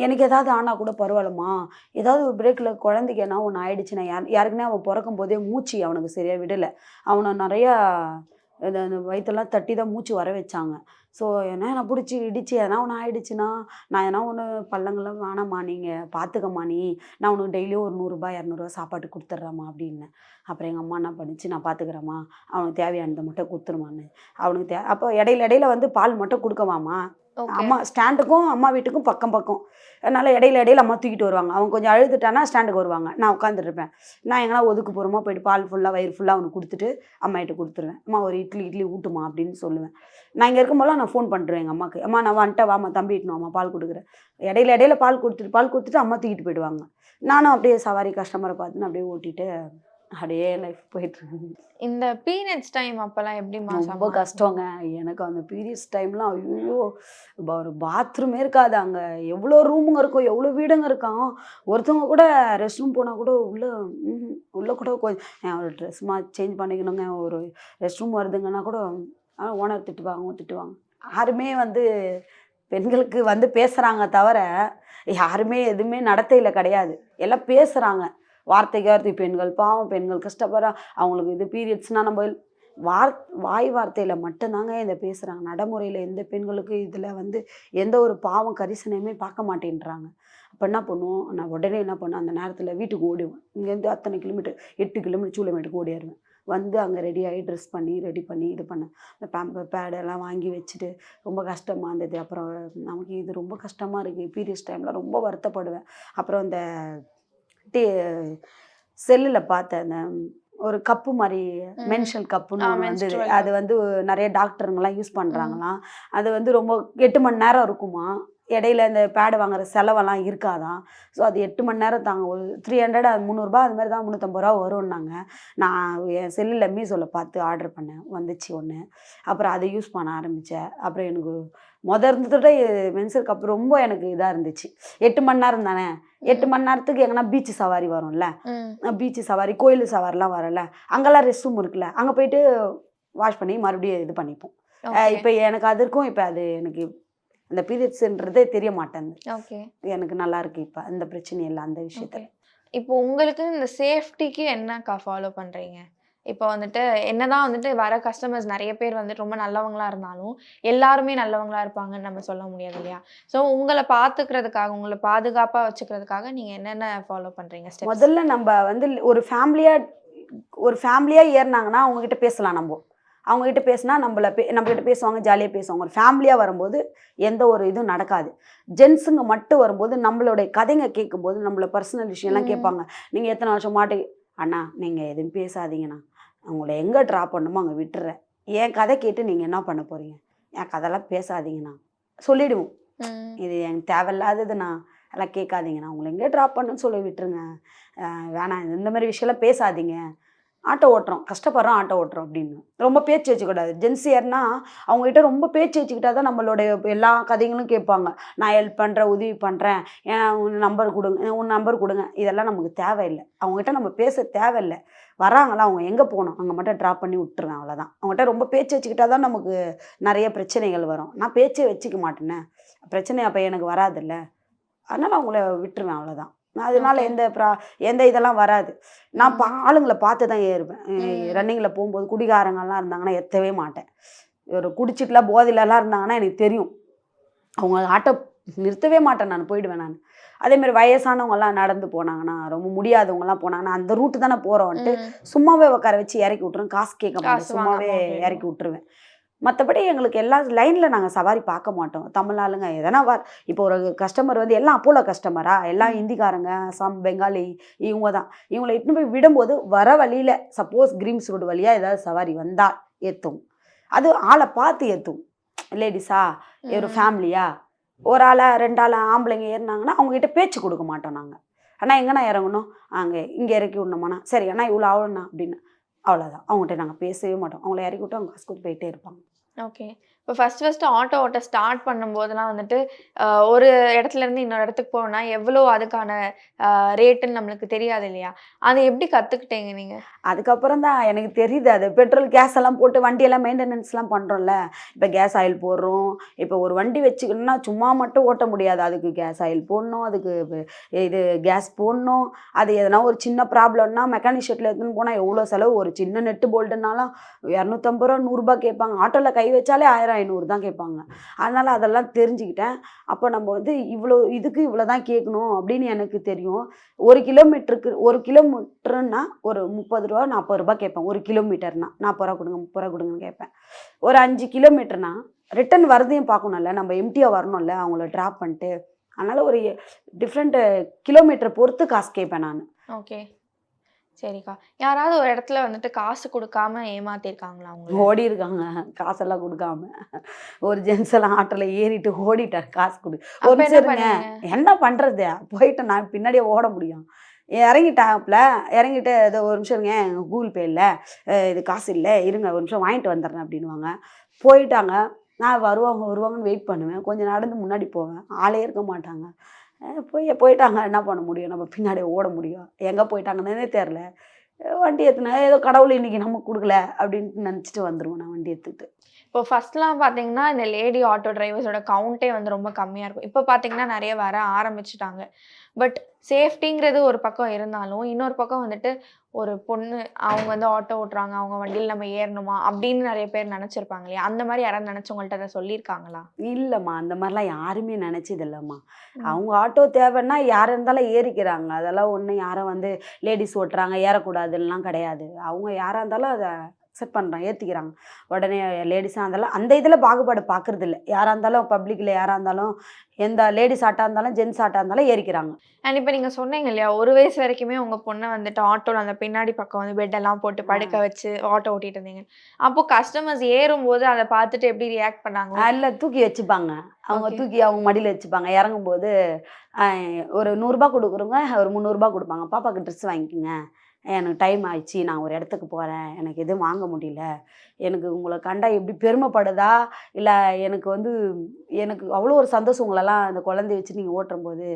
Speaker 1: எனக்கு ஏதாவது ஆனால் கூட பரவாயில்லம்மா, ஏதாவது ஒரு பிரேக்கில் குழந்தைக்கு என்ன ஒன்று ஆயிடுச்சுன்னா யாருக்குன்னே அவன் பிறக்கும் போதே மூச்சு அவனுக்கு சரியாக விடலை. அவனை நிறையா அந்த வயிற்றெல்லாம் தட்டி தான் மூச்சு வர வச்சாங்க. ஸோ ஏன்னா நான் பிடிச்சி இடிச்சு எதனா ஒன்று ஆயிடுச்சுன்னா நான் எதனா ஒன்று பள்ளங்கள்லாம் வேணாம்மா, நீங்கள் பார்த்துக்கம்மா, நான் உனக்கு டெய்லியும் ஒரு 100 200 சாப்பாட்டு கொடுத்துட்றேம்மா அப்படின்னேன். அப்புறம் எங்கள் அம்மா என்ன பண்ணிச்சு, நான் பார்த்துக்கிறேம்மா, அவனுக்கு தேவையானதை மட்டும் கொடுத்துருமான்னு. அவனுக்கு அப்போ இடையில வந்து பால் மட்டும் கொடுக்கவாம்மா. அம்மா ஸ்டாண்டுக்கும் அம்மா வீட்டுக்கும் பக்கம். அதனால் இடையில அம்மா தூக்கிட்டு வருவாங்க. அவங்க கொஞ்சம் அழுதுட்டானா ஸ்டாண்டுக்கு வருவாங்க, நான் உட்காந்துருப்பேன். நான் எங்கன்னா ஒதுக்கு போகிறோமா போய்ட்டு பால் ஃபுல்லாக வயிறு ஃபுல்லாக அவனுக்கு கொடுத்துட்டு அம்மாகிட்ட கொடுத்துருவேன். அம்மா ஒரு இட்லி ஊட்டுமா அப்படின்னு சொல்லுவேன். நான் இங்கே இருக்கும்போதெல்லாம் நான் ஃபோன் பண்ணுறேன் எங்கள் அம்மாவுக்கு, அம்மா நான் வந்துட்டேன் வாம்மா, தம்பி இட்டுனு அம்மா பால் கொடுக்குறேன். இடையில பால் கொடுத்துட்டு அம்மா தூக்கிட்டு போயிடுவாங்க. நானும் அப்படியே சவாரி கஸ்டமரை பார்த்துன்னு அப்படியே ஓட்டிட்டு அப்படியே லைஃப் போயிட்டுருக்கு.
Speaker 2: இந்த பீரியட்ஸ் டைம் அப்போல்லாம் எப்படி
Speaker 1: ரொம்ப கஷ்டங்க எனக்கு. அந்த பீரியட்ஸ் டைம்லாம் ஐயோ, ஒரு பாத்ரூமே இருக்காது அங்கே. எவ்வளோ ரூமுங்க இருக்கும், எவ்வளோ வீடுங்க இருக்கான். ஒருத்தவங்க கூட ரெஸ்ட் ரூம் போனால் கூட உள்ளே கூட கொஞ்சம் ஒரு ட்ரெஸ் சேஞ்ச் பண்ணிக்கணுங்க, ஒரு ரெஸ்ட் ரூம் வருதுங்கன்னா கூட ஓனர் திட்டுவாங்க. யாருமே வந்து பெண்களுக்கு வந்து பேசுகிறாங்க தவிர யாருமே எதுவுமே நடத்தையில் கிடையாது. எல்லாம் பேசுகிறாங்க வார்த்தைக்கு பெண்கள் பாவம், பெண்கள் கஷ்டப்படுறா, அவங்களுக்கு இது பீரியட்ஸ்னால் நம்ம வாய் வார்த்தையில் மட்டும்தாங்க இதை பேசுகிறாங்க. நடைமுறையில் எந்த பெண்களுக்கு இதில் வந்து எந்த ஒரு பாவம் கரிசனையுமே பார்க்க மாட்டேன்றாங்க. அப்போ என்ன பண்ணுவோம், நான் உடனே என்ன பண்ணுவேன், அந்த நேரத்தில் வீட்டுக்கு ஓடுவேன். இங்கேருந்து அத்தனை கிலோமீட்டர் 8 கிலோமீட்டர் சூளமேட்டுக்கு ஓடிடுவேன். வந்து அங்கே ரெடியாகி ட்ரெஸ் பண்ணி ரெடி பண்ணி இது பண்ணேன். இந்த பேடெல்லாம் வாங்கி வச்சுட்டு ரொம்ப கஷ்டமாக இருந்தது. அப்புறம் நமக்கு இது ரொம்ப கஷ்டமாக இருக்குது பீரியட்ஸ் டைமில், ரொம்ப வருத்தப்படுவேன். அப்புறம் இந்த செல்லில் பார்த்தேன், அந்த ஒரு கப்பு மாதிரி மென்ஷல் கப்புன்னு வந்தது. அது வந்து நிறைய டாக்டருங்கெல்லாம் யூஸ் பண்ணுறாங்களாம். அது வந்து ரொம்ப 8 மணி நேரம் இருக்குமா. இடையில இந்த பேடு வாங்குற செலவெல்லாம் இருக்காதான். ஸோ அது 8 மணி நேரம் தாங்க. ஒரு 300 அது ரூ. 300 அது மாதிரி தான் ரூ. 350 வரும்னாங்க. நான் என் செல்லில் மீஷோவில் பார்த்து ஆர்டர் பண்ணேன். வந்துச்சு ஒன்று. அப்புறம் அதை யூஸ் பண்ண ஆரம்பித்தேன். அப்புறம் எனக்கு இருந்ததோட மென்சர் கப் ரொம்ப எனக்கு இதாக இருந்துச்சு. 8 மணி நேரம் தானே, 8 மணி நேரத்துக்கு எங்கன்னா பீச்சு சவாரி வரும்ல, பீச்சு சவாரி கோயில் சவாரிலாம் வரல, அங்கெல்லாம் ரெஸ்ட் ரூம் இருக்குல்ல, அங்கே போயிட்டு வாஷ் பண்ணி மறுபடியும் இது பண்ணிப்போம். இப்போ எனக்கு அதற்கும் இப்போ அது எனக்கு இந்த பீரியட்ஸ்ன்றதே தெரிய மாட்டேங்குது. எனக்கு நல்லா இருக்கு இப்போ அந்த பிரச்சனை இல்லை அந்த விஷயத்த.
Speaker 2: இப்போ உங்களுக்கு இந்த சேஃப்டிக்கு என்னக்கா ஃபாலோ பண்ணுறீங்க? இப்போ வந்துட்டு என்னதான் வந்துட்டு வர கஸ்டமர்ஸ் நிறைய பேர் வந்துட்டு ரொம்ப நல்லவங்களா இருந்தாலும் எல்லாருமே நல்லவங்களா இருப்பாங்கன்னு நம்ம சொல்ல முடியாது இல்லையா? ஸோ உங்களை பார்த்துக்கிறதுக்காக, உங்களை பாதுகாப்பாக வச்சுக்கிறதுக்காக நீங்கள் என்னென்ன ஃபாலோ பண்ணுறீங்க?
Speaker 1: முதல்ல நம்ம வந்து ஒரு ஃபேமிலியாக ஏறினாங்கன்னா அவங்ககிட்ட பேசலாம். அவங்ககிட்ட பேசினா நம்மகிட்ட பேசுவாங்க, ஜாலியாக பேசுவாங்க. ஒரு ஃபேமிலியாக வரும்போது எந்த ஒரு இதுவும் நடக்காது. ஜென்ஸுங்க மட்டும் வரும்போது நம்மளுடைய கதைங்க கேட்கும்போது நம்மள பர்சனல் விஷயம்லாம் கேட்பாங்க. நீங்கள் எத்தனை வருஷம் அண்ணா நீங்கள் எதுவும் பேசாதீங்கண்ணா, உங்களை எங்கே ட்ராப் பண்ணணுமோ அங்கே விட்டுறேன், என் கதை கேட்டு நீங்கள் என்ன பண்ண போகிறீங்க, என் கதைலாம் பேசாதீங்கண்ணா சொல்லிவிடுவோம். இது எனக்கு தேவையில்லாததுண்ணா, அதெல்லாம் கேட்காதீங்கண்ணா, உங்களை எங்கே ட்ராப் பண்ணுன்னு சொல்லி விட்டுருங்க, வேணாம் இந்த மாதிரி விஷயம்லாம் பேசாதீங்க, ஆட்டோ ஓட்டுறோம், கஷ்டப்படுறோம், ஆட்டோ ஓட்டுறோம் அப்படின்னு ரொம்ப பேச்சு வச்சுக்கூடாது. ஜென்ஸியர்னா அவங்ககிட்ட ரொம்ப பேச்சு வச்சுக்கிட்டா தான் நம்மளுடைய எல்லா கதைகளும் கேட்பாங்க. நான் ஹெல்ப் பண்ணுறேன், உதவி பண்ணுறேன், உன் நம்பர் கொடுங்க, இதெல்லாம் நமக்கு தேவையில்லை. அவங்ககிட்ட நம்ம பேச தேவையில்லை. வராங்களா, அவங்க எங்கே போகணும் அங்கே மட்டும் ட்ராப் பண்ணி விட்டுருவேன், அவ்வளோதான். அவங்ககிட்ட ரொம்ப பேச்சு வச்சுக்கிட்டா தான் நமக்கு நிறைய பிரச்சனைகள் வரும். நான் பேச்சே வச்சுக்க மாட்டேனே, பிரச்சனை அப்போ எனக்கு வராதில்ல, அதனால் அவங்கள விட்டுருவேன், அவ்வளோதான். அதனால எந்த இதெல்லாம் வராது. நான் ஆளுங்களை பார்த்து தான் ஏறுவேன். ரன்னிங்கில் போகும்போது குடிகாரங்கள்லாம் இருந்தாங்கன்னா எத்தவே மாட்டேன். ஒரு குடிச்சிட்டுலாம் போதையிலலாம் இருந்தாங்கன்னா எனக்கு தெரியும், அவங்க ஆட்டோ நிறுத்தவே மாட்டேன், நான் போயிடுவேன். நான் அதேமாதிரி வயசானவங்கலாம் நடந்து போனாங்கன்னா, ரொம்ப முடியாதவங்கலாம் போனாங்கன்னா, அந்த ரூட்டு தானே போகிறோன்ட்டு சும்மாவே உட்கார வச்சு இறக்கி விட்டுருவேன். காசு கேட்க மாட்டேன், சும்மாவே இறக்கி விட்டுருவேன். மற்றபடி எங்களுக்கு எல்லா லைனில் நாங்கள் சவாரி பார்க்க மாட்டோம். தமிழ் ஆளுங்க எதனா இப்போ ஒரு கஸ்டமர் வந்து எல்லாம் அப்போலோ கஸ்டமரா, எல்லாம் ஹிந்திக்காரங்க, பெங்காலி, இவங்க தான். இவங்களை இட்டுன்னு போய் விடும்போது வர வழியில் சப்போஸ் கிரீம்ஸ் ரோடு வழியாக ஏதாவது சவாரி வந்தால் ஏற்றும். அது ஆளை பார்த்து ஏற்றும். லேடிஸா, ஒரு ஃபேமிலியா, ஒரு ஆளை 2 ஆளை ஆம்பளைங்க ஏறினாங்கன்னா அவங்ககிட்ட பேச்சு கொடுக்க மாட்டோம் நாங்கள். ஆனால் எங்கன்னா இறங்கணும், இங்கே இறக்கி விடணுமாண்ணா, சரி அண்ணா இவ்வளோ ஆகணுண்ணா அப்படின்னு, அவ்வளோதான். அவங்ககிட்ட நாங்கள் பேசவே மாட்டோம். அவங்கள இறக்கி விட்டு அவங்க காசு கொடுத்து போயிட்டே இருப்பாங்க.
Speaker 2: ஓகே. இப்போ ஃபர்ஸ்ட் ஆட்டோ ஓட்ட ஸ்டார்ட் பண்ணும்போதெல்லாம் வந்துட்டு ஒரு இடத்துலேருந்து இன்னொரு இடத்துக்கு போகணும்னா எவ்வளோ அதுக்கான ரேட்டுன்னு நம்மளுக்கு தெரியாது இல்லையா? அதை எப்படி கற்றுக்கிட்டீங்க நீங்கள்?
Speaker 1: அதுக்கப்புறம் தான் எனக்கு தெரியுது, அது பெட்ரோல் கேஸ் எல்லாம் போட்டு வண்டியெல்லாம் மெயின்டெனன்ஸ்லாம் பண்ணுறோம்ல. இப்போ கேஸ் ஆயில் போடுறோம். இப்போ ஒரு வண்டி வச்சுக்கணும்னா சும்மா மட்டும் ஓட்ட முடியாது. அதுக்கு கேஸ் ஆயில் போடணும், அதுக்கு இது கேஸ் போடணும். அது எதனா ஒரு சின்ன ப்ராப்ளம்னா மெக்கானிக் ஷெட்டில் எடுத்துன்னு போனால் எவ்வளோ செலவு. ஒரு சின்ன நெட்டு போல்ட்டுனாலும் 250 ரூபா 100 ரூபா கேட்பாங்க. ஆட்டோவில் கை வச்சாலே 1000 500 தான் கேட்பாங்க. அதனால் அதெல்லாம் தெரிஞ்சுக்கிட்டேன். அப்போ நம்ம வந்து இதுக்கு இவ்வளோ தான் கேட்கணும் அப்படின்னு எனக்கு தெரியும். 1 கிலோமீட்டருன்னா ஒரு 30 ரூபா 40 ரூபா கேட்பேன். 1 கிலோமீட்டர்னா 40 ரூபா கொடுங்க 30 ரூபா கொடுங்கன்னு கேட்பேன். ஒரு 5 கிலோமீட்டர்னா ரிட்டன் வரதையும் பார்க்கணும்ல, நம்ம எம்டியாக வரணும்ல அவங்கள ட்ராப் பண்ணிட்டு. அதனால் ஒரு டிஃப்ரெண்ட் கிலோமீட்டரை பொறுத்து காசு கேட்பேன் நான்.
Speaker 2: ஓகே, சரிக்கா. யாராவது ஒரு இடத்துல வந்துட்டு காசு கொடுக்காம ஏமாத்திருக்காங்களா அவங்க?
Speaker 1: ஓடி இருக்காங்க காசெல்லாம் கொடுக்காம. ஒரு ஜென்ஸ் எல்லாம் ஆட்டோவில் ஏறிட்டு ஓடிட்டார் காசு கொடு. ஒரு நிமிஷம் என்ன பண்ணுறது, போயிட்டு நான் பின்னாடியே ஓட முடியும். இறங்கிட்டு ஏதோ ஒரு நிமிஷம் இருங்க, கூகுள் பே இல்லை, இது காசு இல்லை, இருங்க ஒரு நிமிஷம் வாங்கிட்டு வந்துடுறேன் அப்படின்வாங்க. போயிட்டாங்க. நான் வருவாங்கன்னு வெயிட் பண்ணுவேன். கொஞ்சம் நடந்து முன்னாடி போவேன், ஆளே இருக்க மாட்டாங்க. போயிட்டாங்க, என்ன பண்ண முடியும், நம்ம பின்னாடியே ஓட முடியும். எங்கே போயிட்டாங்கன்னே தெரில. வண்டி ஏற்றுனா ஏதோ கடவுள் இன்றைக்கி நமக்கு கொடுக்கல அப்படின்ட்டு நினச்சிட்டு வந்துடுவேன் நான் வண்டி எடுத்துக்கிட்டு.
Speaker 2: இப்போ ஃபர்ஸ்ட்லாம் பார்த்தீங்கன்னா இந்த லேடி ஆட்டோ டிரைவர்ஸோட கவுண்டே வந்து ரொம்ப கம்மியாக இருக்கும். இப்போ பார்த்தீங்கன்னா நிறைய வர ஆரம்பிச்சிட்டாங்க. பட் சேஃப்டிங்கிறது ஒரு பக்கம் இருந்தாலும் இன்னொரு பக்கம் வந்துட்டு ஒரு பொண்ணு அவங்க வந்து ஆட்டோ ஓட்டுறாங்க, அவங்க வண்டியில் நம்ம ஏறணுமா அப்படின்னு நிறைய பேர் நினச்சிருப்பாங்க இல்லையா? அந்த மாதிரி யாராவது நினச்சவங்கள்ட்ட அதை சொல்லியிருக்காங்களா?
Speaker 1: இல்லைம்மா, அந்த மாதிரிலாம் யாருமே நினச்சது இல்லைம்மா. அவங்க ஆட்டோ தேவைன்னா யார் இருந்தாலும் ஏறிக்கிறாங்க. அதெல்லாம் ஒன்றும் யாரும் வந்து லேடிஸ் ஓட்டுறாங்க ஏறக்கூடாதுலாம் கிடையாது. அவங்க யாராக இருந்தாலும் அதை அக்செப்ட் பண்ணுறாங்க, ஏற்றிக்கிறாங்க. உடனே லேடிஸாக இருந்தாலும் அந்த இதில் பாகுபாடு பார்க்குறது இல்லை. யாராக இருந்தாலும் பப்ளிக்கில் யாராக இருந்தாலும் எந்த லேடிஸ் ஆட்டாக இருந்தாலும் ஜென்ஸ் ஆட்டாக இருந்தாலும் ஏறிக்கிறாங்க.
Speaker 2: அண்ட் இப்ப நீங்க சொன்னீங்க இல்லையா, 1 வயசு வரைக்குமே உங்க பொண்ண வந்துட்டு ஆட்டோல அந்த பின்னாடி பக்கம் வந்து பெட்டெல்லாம் போட்டு படுக்க வச்சு ஆட்டோ ஓட்டிட்டு இருந்தீங்க. அப்போ கஸ்டமர்ஸ் ஏறும்போது அத பார்த்துட்டு எப்படி ரியாக்ட் பண்ணாங்க?
Speaker 1: இல்லை தூக்கி வச்சுப்பாங்க. அவங்க
Speaker 2: ஓகே.
Speaker 1: தூக்கி அவங்க மடியில் வச்சுப்பாங்க. இறங்கும்போது ஒரு ரூ. 100 கொடுக்குறவங்க ஒரு ரூ. 300 கொடுப்பாங்க. பாப்பாவுக்கு ட்ரெஸ் வாங்கிக்கோங்க, எனக்கு டைம் ஆயிடுச்சு, நான் ஒரு இடத்துக்கு போகிறேன், எனக்கு எதுவும் வாங்க முடியல, எனக்கு உங்களை கண்டா எப்படி பெருமைப்படுதா இல்லை எனக்கு வந்து எனக்கு அவ்வளோ ஒரு சந்தோஷம் உங்களெல்லாம் அந்த குழந்தைய வச்சு நீங்கள் ஓட்டும்போது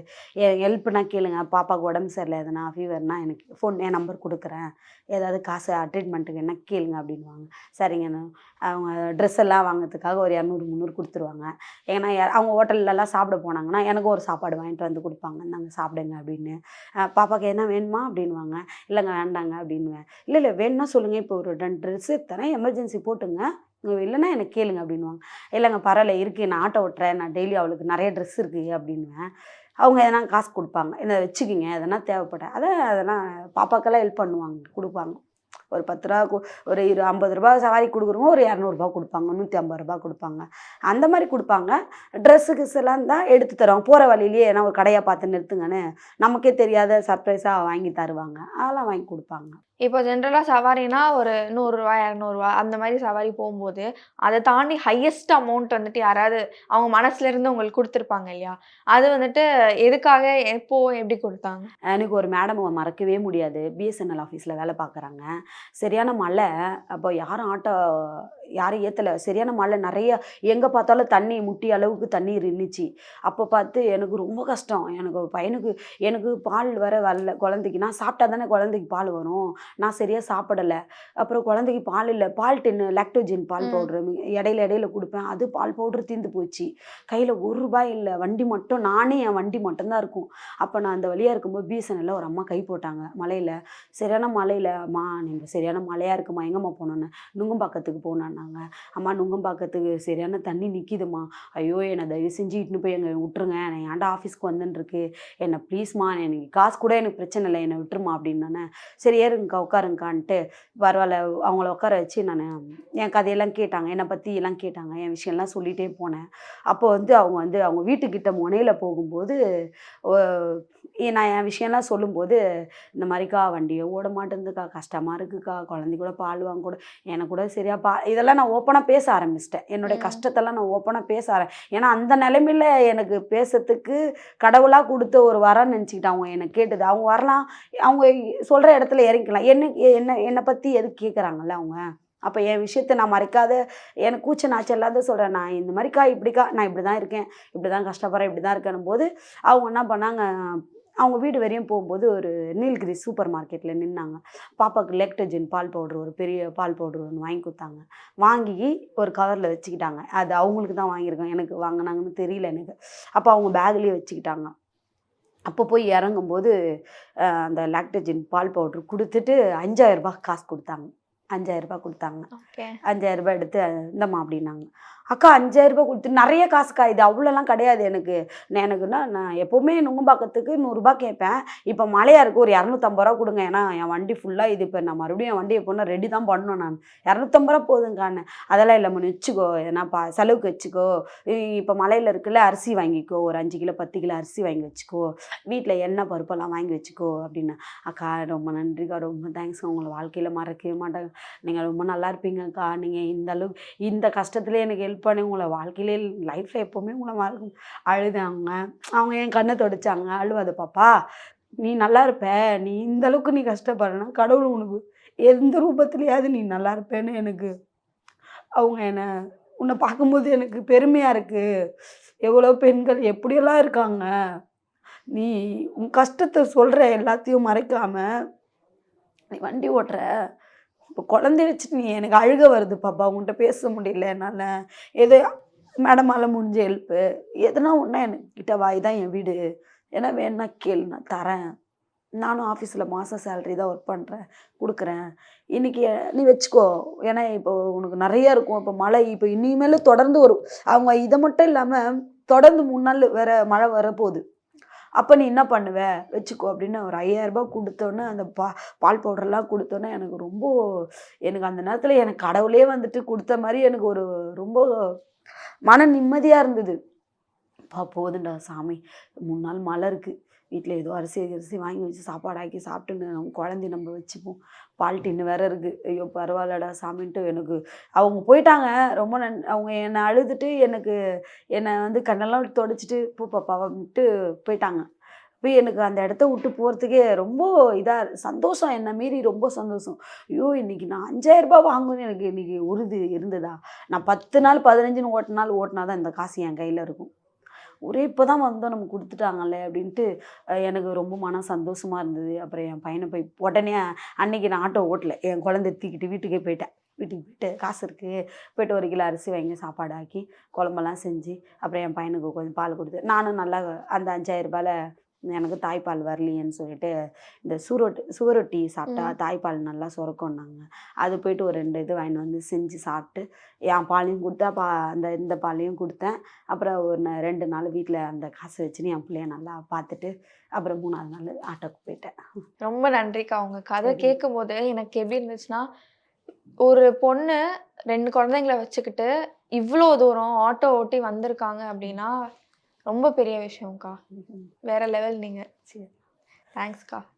Speaker 1: ஹெல்ப்னா கேளுங்க, பாப்பாவுக்கு உடம்பு சரியில்லை எதுனா ஃபீவர்னா எனக்கு என் நம்பர் கொடுக்குறேன், ஏதாவது காசு ட்ரீட்மெண்ட்டுக்கு என்ன கேளுங்க அப்படின்வாங்க. சரிங்கண்ணா. அவங்க ட்ரெஸ் எல்லாம் வாங்கிறதுக்காக ஒரு 200 300 கொடுத்துருவாங்க. ஏன்னா அவங்க ஹோட்டல்லலாம் சாப்பிட போனாங்கன்னா எனக்கும் ஒரு சாப்பாடு வாங்கிட்டு வந்து கொடுப்பாங்க, நாங்கள் சாப்பிடுங்க அப்படின்னு. பாப்பாவுக்கு என்ன வேணுமா அப்படின்வாங்க. இல்லைங்க வேண்டாங்க அப்படின்வேன். இல்லை இல்லை வேணும்னா சொல்லுங்கள், இப்போ ஒரு 2 ட்ரெஸ்ஸு தரேன், எமர்ஜென்சி போட்டுங்க, இல்லைன்னா எனக்கு கேளுங்க அப்படின்வாங்க. இல்லைங்க பரவாயில்ல இருக்குது, நான் ஆட்டோ ஓட்டுறேன், நான் டெய்லி அவளுக்கு நிறைய ட்ரெஸ் இருக்குது அப்படின்வேன். அவங்க எதனா காசு கொடுப்பாங்க, இதை வச்சுக்கிங்க எதனா தேவைப்பட்ட அதெல்லாம் பாப்பாக்கெல்லாம் ஹெல்ப் பண்ணுவாங்க, கொடுப்பாங்க. ஒரு 10 ரூபா ஒரு 50 ரூபா சவாரி கொடுக்குறவங்க ஒரு 200 கொடுப்பாங்க, 150 கொடுப்பாங்க, அந்த மாதிரி கொடுப்பாங்க. ட்ரெஸ்ஸு கிஸ்ஸெல்லாம் தான் எடுத்து தருவாங்க. போகிற வழியிலேயே ஏன்னா ஒரு கடையாக பார்த்து நிறுத்துங்கன்னு நமக்கே தெரியாத சர்ப்ரைஸாக வாங்கி தருவாங்க, அதெல்லாம் வாங்கி கொடுப்பாங்க.
Speaker 2: இப்போ ஜென்ரலா சவாரினா ஒரு ரூ. 100 ரூ. 200 அந்த மாரி சவாரி போம்போது, அத தாண்டி ஹையஸ்ட் அமௌண்ட் வந்துட்டு யாராவது அவங்க மனசுல இருந்து உங்களுக்கு குடுத்துருப்பாங்க இல்லையா? அது வந்துட்டு எதுக்காக, எப்போ, எப்படி குடுத்தாங்க?
Speaker 1: எனக்கு ஒரு மேடம் மறக்கவே முடியாது. பிஎஸ்என்எல் ஆஃபீஸில் வேலை பார்க்குறாங்க. சரியான மழை. அப்போ யாரும் ஏற்றல. சரியான மழை, நிறைய எங்கே பார்த்தாலும் தண்ணி முட்டி அளவுக்கு தண்ணீர் இருந்துச்சு. அப்போ பார்த்து எனக்கு ரொம்ப கஷ்டம். எனக்கு பையனுக்கு எனக்கு பால் வர வரல குழந்தைக்கு. நான் சாப்பிட்டா தானே குழந்தைக்கு பால் வரும். நான் சரியாக சாப்பிடலை. அப்புறம் குழந்தைக்கு பால் இல்லை. பால் டின்னு லாக்டோஜன் பால் பவுட்ரு இடையில கொடுப்பேன். அது பால் பவுட்ரு தீர்ந்து போச்சு. கையில் ரூ. 1 இல்லை. வண்டி மட்டும் நானே, என் வண்டி மட்டும்தான் இருக்கும். அப்போ நான் அந்த வழியாக இருக்கும்போது பிஎஸ்என்எல்ல ஒரு அம்மா கை போட்டாங்க மழையில். சரியான மழையில், அம்மா நீங்கள் சரியான மழையாக இருக்குமா, எங்கம்மா போகணுன்னு. நுங்கம்பாக்கத்துக்கு போனான்னாங்க. அம்மா நுங்கம்பாக்கத்துக்கு சரியான தண்ணி நிற்கிதும்மா, ஐயோ என்னை தயவு செஞ்சு இட்டுன்னு போய் எங்கே விட்டுருங்க, நான் ஏன்டா ஆஃபீஸ்க்கு வந்துட்டுருக்கு, என்னை ப்ளீஸ்மா, எனக்கு காசு கூட எனக்கு பிரச்சனை இல்லை, என்னை விட்டுருமா அப்படின்னானே. சரி ஏறுங்கக்கா உட்காருங்கக்கான்ட்டு பரவாயில்ல அவங்கள உட்கார வச்சு நான் என் கதையெல்லாம் கேட்டாங்க, என்னை பற்றி எல்லாம் கேட்டாங்க, என் விஷயம்லாம் சொல்லிகிட்டே போனேன். அப்போ அவங்க வீட்டுக்கிட்ட முனையில் போகும்போது நான் என் விஷயம்லாம் சொல்லும்போது, இந்த மாதிரிக்கா வண்டியை ஓட மாட்டேங்குதுக்கா, கஷ்டமாக இருக்குக்கா, குழந்தை கூட பால் வாங்க கூட எனக்கு கூட சரியா இதெல்லாம் நான் ஓப்பனாக பேச ஆரம்பிச்சிட்டேன். என்னுடைய கஷ்டத்தெல்லாம் நான் ஓப்பனாக பேச ஏன்னா அந்த நிலைமையில் எனக்கு பேசுறதுக்கு கடவுளாக கொடுத்த ஒரு வரன்னு நினச்சிக்கிட்டேன். அவங்க என்னை கேட்டது, அவங்க வரலாம், அவங்க சொல்கிற இடத்துல இறங்கிக்கலாம். என்னை பற்றி எதுக்கு கேட்குறாங்கல்ல அவங்க. அப்போ என் விஷயத்தை நான் மறைக்காத, எனக்கு கூச்ச நாச்சம் இல்லாத சொல்கிறேன், நான் இந்த மாதிரிக்கா இப்படிக்கா நான் இப்படி தான் இருக்கேன், இப்படி தான் கஷ்டப்படுறேன், இப்படி தான் இருக்கேன்னும் போது அவங்க என்ன பண்ணாங்க, அவங்க வீடு வரையும் போகும்போது ஒரு நீலகிரி சூப்பர் மார்க்கெட்டில் நின்னாங்க. பாப்பாவுக்கு லாக்டோஜன் பால் பவுட்ரு, ஒரு பெரிய பால் பவுட்ரு ஒன்று வாங்கி கொடுத்தாங்க. வாங்கி ஒரு கவரில் வச்சுக்கிட்டாங்க. அது அவங்களுக்கு தான் வாங்கியிருக்கோம், எனக்கு வாங்கினாங்கன்னு தெரியல எனக்கு. அப்போ அவங்க பேக்லேயே வச்சுக்கிட்டாங்க. அப்போ போய் இறங்கும்போது அந்த லாக்டோஜன் பால் பவுட்ரு கொடுத்துட்டு ரூ. 5000 காசு கொடுத்தாங்க. ரூ. 5000 கொடுத்தாங்க.
Speaker 2: ஓகே.
Speaker 1: ரூ. 5000 எடுத்து இந்தம்மா அப்படின்னாங்க. அக்கா ரூ. 5000 கொடுத்து நிறைய காசுக்கா, இது அவ்வளோலாம் கிடையாது எனக்கு. எனக்குன்னா நான் எப்போவுமே நுங்கம்பாக்கத்துக்கு ரூ. 100 கேட்பேன். இப்போ மழையாக இருக்குது, ஒரு ரூ. 250 கொடுங்க, ஏன்னா என் வண்டி ஃபுல்லாக இது, இப்போ நான் மறுபடியும் என் வண்டியை எப்போனா ரெடி தான் பண்ணணும் நான். ரூ. 250 போதுங்கான்னு. அதெல்லாம் இல்லைம்மா, வச்சுக்கோ, ஏன்னா செலவுக்கு வச்சுக்கோ, இப்போ மழையில் இருக்குல்ல, அரிசி வாங்கிக்கோ, ஒரு 5 கிலோ 10 கிலோ அரிசி வாங்கி வச்சுக்கோ, வீட்டில் எண்ணெய் பருப்பெல்லாம் வாங்கி வச்சுக்கோ அப்படின்னு. அக்கா ரொம்ப நன்றிக்கா, ரொம்ப தேங்க்ஸ்க்கா, உங்களை வாழ்க்கையில் மறக்கவே மாட்டாங்க, நீங்கள் ரொம்ப நல்லா இருப்பீங்கக்கா, நீங்கள் இந்த அளவுக்கு இந்த கஷ்டத்துலேயே எனக்கு ஹெல்ப் பண்ணி உங்களை வாழ்க்கையிலே லைஃப்பில் எப்போவுமே உங்களை மறக்கும். அழுதாங்க. அவங்க என் கண்ணை தொடச்சாங்க. அழுவாத பாப்பா, நீ நல்லா இருப்ப, நீ இந்த அளவுக்கு நீ கஷ்டப்படுறனா கடவுள் உனக்கு எந்த ரூபத்துலையாவது நீ நல்லா இருப்பேன்னு எனக்கு அவங்க உன்னை பார்க்கும்போது எனக்கு பெருமையாக இருக்குது. எவ்வளோ பெண்கள் எப்படியெல்லாம் இருக்காங்க, நீ உன் கஷ்டத்தை சொல்கிற, எல்லாத்தையும் மறைக்காமல் நீ வண்டி ஓட்டுற, இப்போ குழந்தைய வச்சுட்டு நீ எனக்கு அழுக வருது பாப்பா, உங்கள்கிட்ட பேச முடியல என்னால், ஏதோ மேடமால் முடிஞ்ச ஹெல்ப்பு எதுனா ஒன்றா என்கிட்ட வாய் தான் என் வீடு, ஏன்னா வேணா கேளு, நான் தரேன், நானும் ஆஃபீஸில் மாதம் சேலரி தான் ஒர்க் பண்ணுறேன், கொடுக்குறேன், இன்றைக்கி நீ வச்சுக்கோ, ஏன்னா இப்போ உனக்கு நிறைய இருக்கும், இப்போ மழை இப்போ இனிமேல் தொடர்ந்து வரும், அவங்க இதை மட்டும் இல்லாமல் தொடர்ந்து 3 நாள் வேறு மழை வரப்போகுது, அப்போ நீ என்ன பண்ணுவ வச்சுக்கோ அப்படின்னு ஒரு 5000 ரூபாய் கொடுத்தோன்னே அந்த பால் பவுடர்லாம் கொடுத்தோன்னே எனக்கு ரொம்ப எனக்கு அந்த நேரத்தில் எனக்கு கடவுளே வந்துட்டு கொடுத்த மாதிரி எனக்கு ஒரு ரொம்ப மன நிம்மதியாக இருந்தது. போதுண்டா சாமி 3 நாள் மழை இருக்குது, வீட்டில் ஏதோ அரிசி வாங்கி வச்சு சாப்பாடு ஆக்கி சாப்பிட்டுன்னு நம்ம குழந்தைய நம்ம வச்சுப்போம், பால் டின்னு வேற இருக்குது, ஐயோ பரவாயில்லடா சாமின்ட்டு எனக்கு அவங்க போயிட்டாங்க. ரொம்ப அவங்க என்னை அழுதுட்டு என்னை வந்து கண்ணெல்லாம் தொடச்சிட்டு போ பாப்பான்ட்டு போயிட்டாங்க. போய் எனக்கு அந்த இடத்த விட்டு போகிறதுக்கே ரொம்ப இதாக சந்தோஷம், என்னை மீறி ரொம்ப சந்தோஷம். ஐயோ இன்னைக்கு நான் 5000 ரூபாய் வாங்கணும்னு எனக்கு இன்னைக்கு உறுதி இருந்ததா, நான் 10 நாள் 15ன்னு ஓட்டினா தான் இந்த காசு என் கையில் இருக்கும். ஒரே இப்போ தான் வந்தோம் நம்ம கொடுத்துட்டாங்கல்ல அப்படின்ட்டு எனக்கு ரொம்ப மன சந்தோஷமாக இருந்தது. அப்புறம் என் பையனை போய் உடனே அன்னைக்கு நான் ஆட்டோ ஓட்டல, என் குழந்தைய தூக்கிட்டு வீட்டுக்கே போயிட்டேன். வீட்டுக்கு போயிட்டு காசு இருக்குது, போயிட்டு 1 கிலோ அரிசி வாங்கி சாப்பாடு ஆக்கி குழம்பெல்லாம் செஞ்சு அப்புறம் என் பையனுக்கு கொஞ்சம் பால் கொடுத்து நானும் நல்லா அந்த 5000 ரூபாயில் எனக்கு தாய்ப்பால் வரலையேன்னு சொல்லிட்டு இந்த சுவரொட்டி சாப்பிட்டா தாய்ப்பால் நல்லா சுரக்கும்னாங்க. அது போயிட்டு ஒரு 2 இது வாங்கிட்டு வந்து செஞ்சு சாப்பிட்டு என் பாலையும் கொடுத்தா இந்த பாலையும் கொடுத்தேன். அப்புறம் ஒரு 2 நாள் வீட்டில் அந்த காசு வச்சுன்னு என் பிள்ளைய நல்லா பார்த்துட்டு அப்புறம் 3ஆவது நாள் ஆட்டோக்கு போயிட்டேன்.
Speaker 2: ரொம்ப நன்றிக்கா. உங்க கதை
Speaker 1: சரி.
Speaker 2: கேட்கும்போது எனக்கு எப்படி இருந்துச்சுன்னா, ஒரு பொண்ணு 2 குழந்தைங்கள வச்சுக்கிட்டு இவ்ளோ தூரம் ஆட்டோ ஓட்டி வந்திருக்காங்க அப்படின்னா, ரொம்ப பெரிய விஷயம்க்கா.
Speaker 1: ம்.
Speaker 2: வேற லெவல் நீங்க.
Speaker 1: சரி.
Speaker 2: தேங்க்ஸ்க்கா.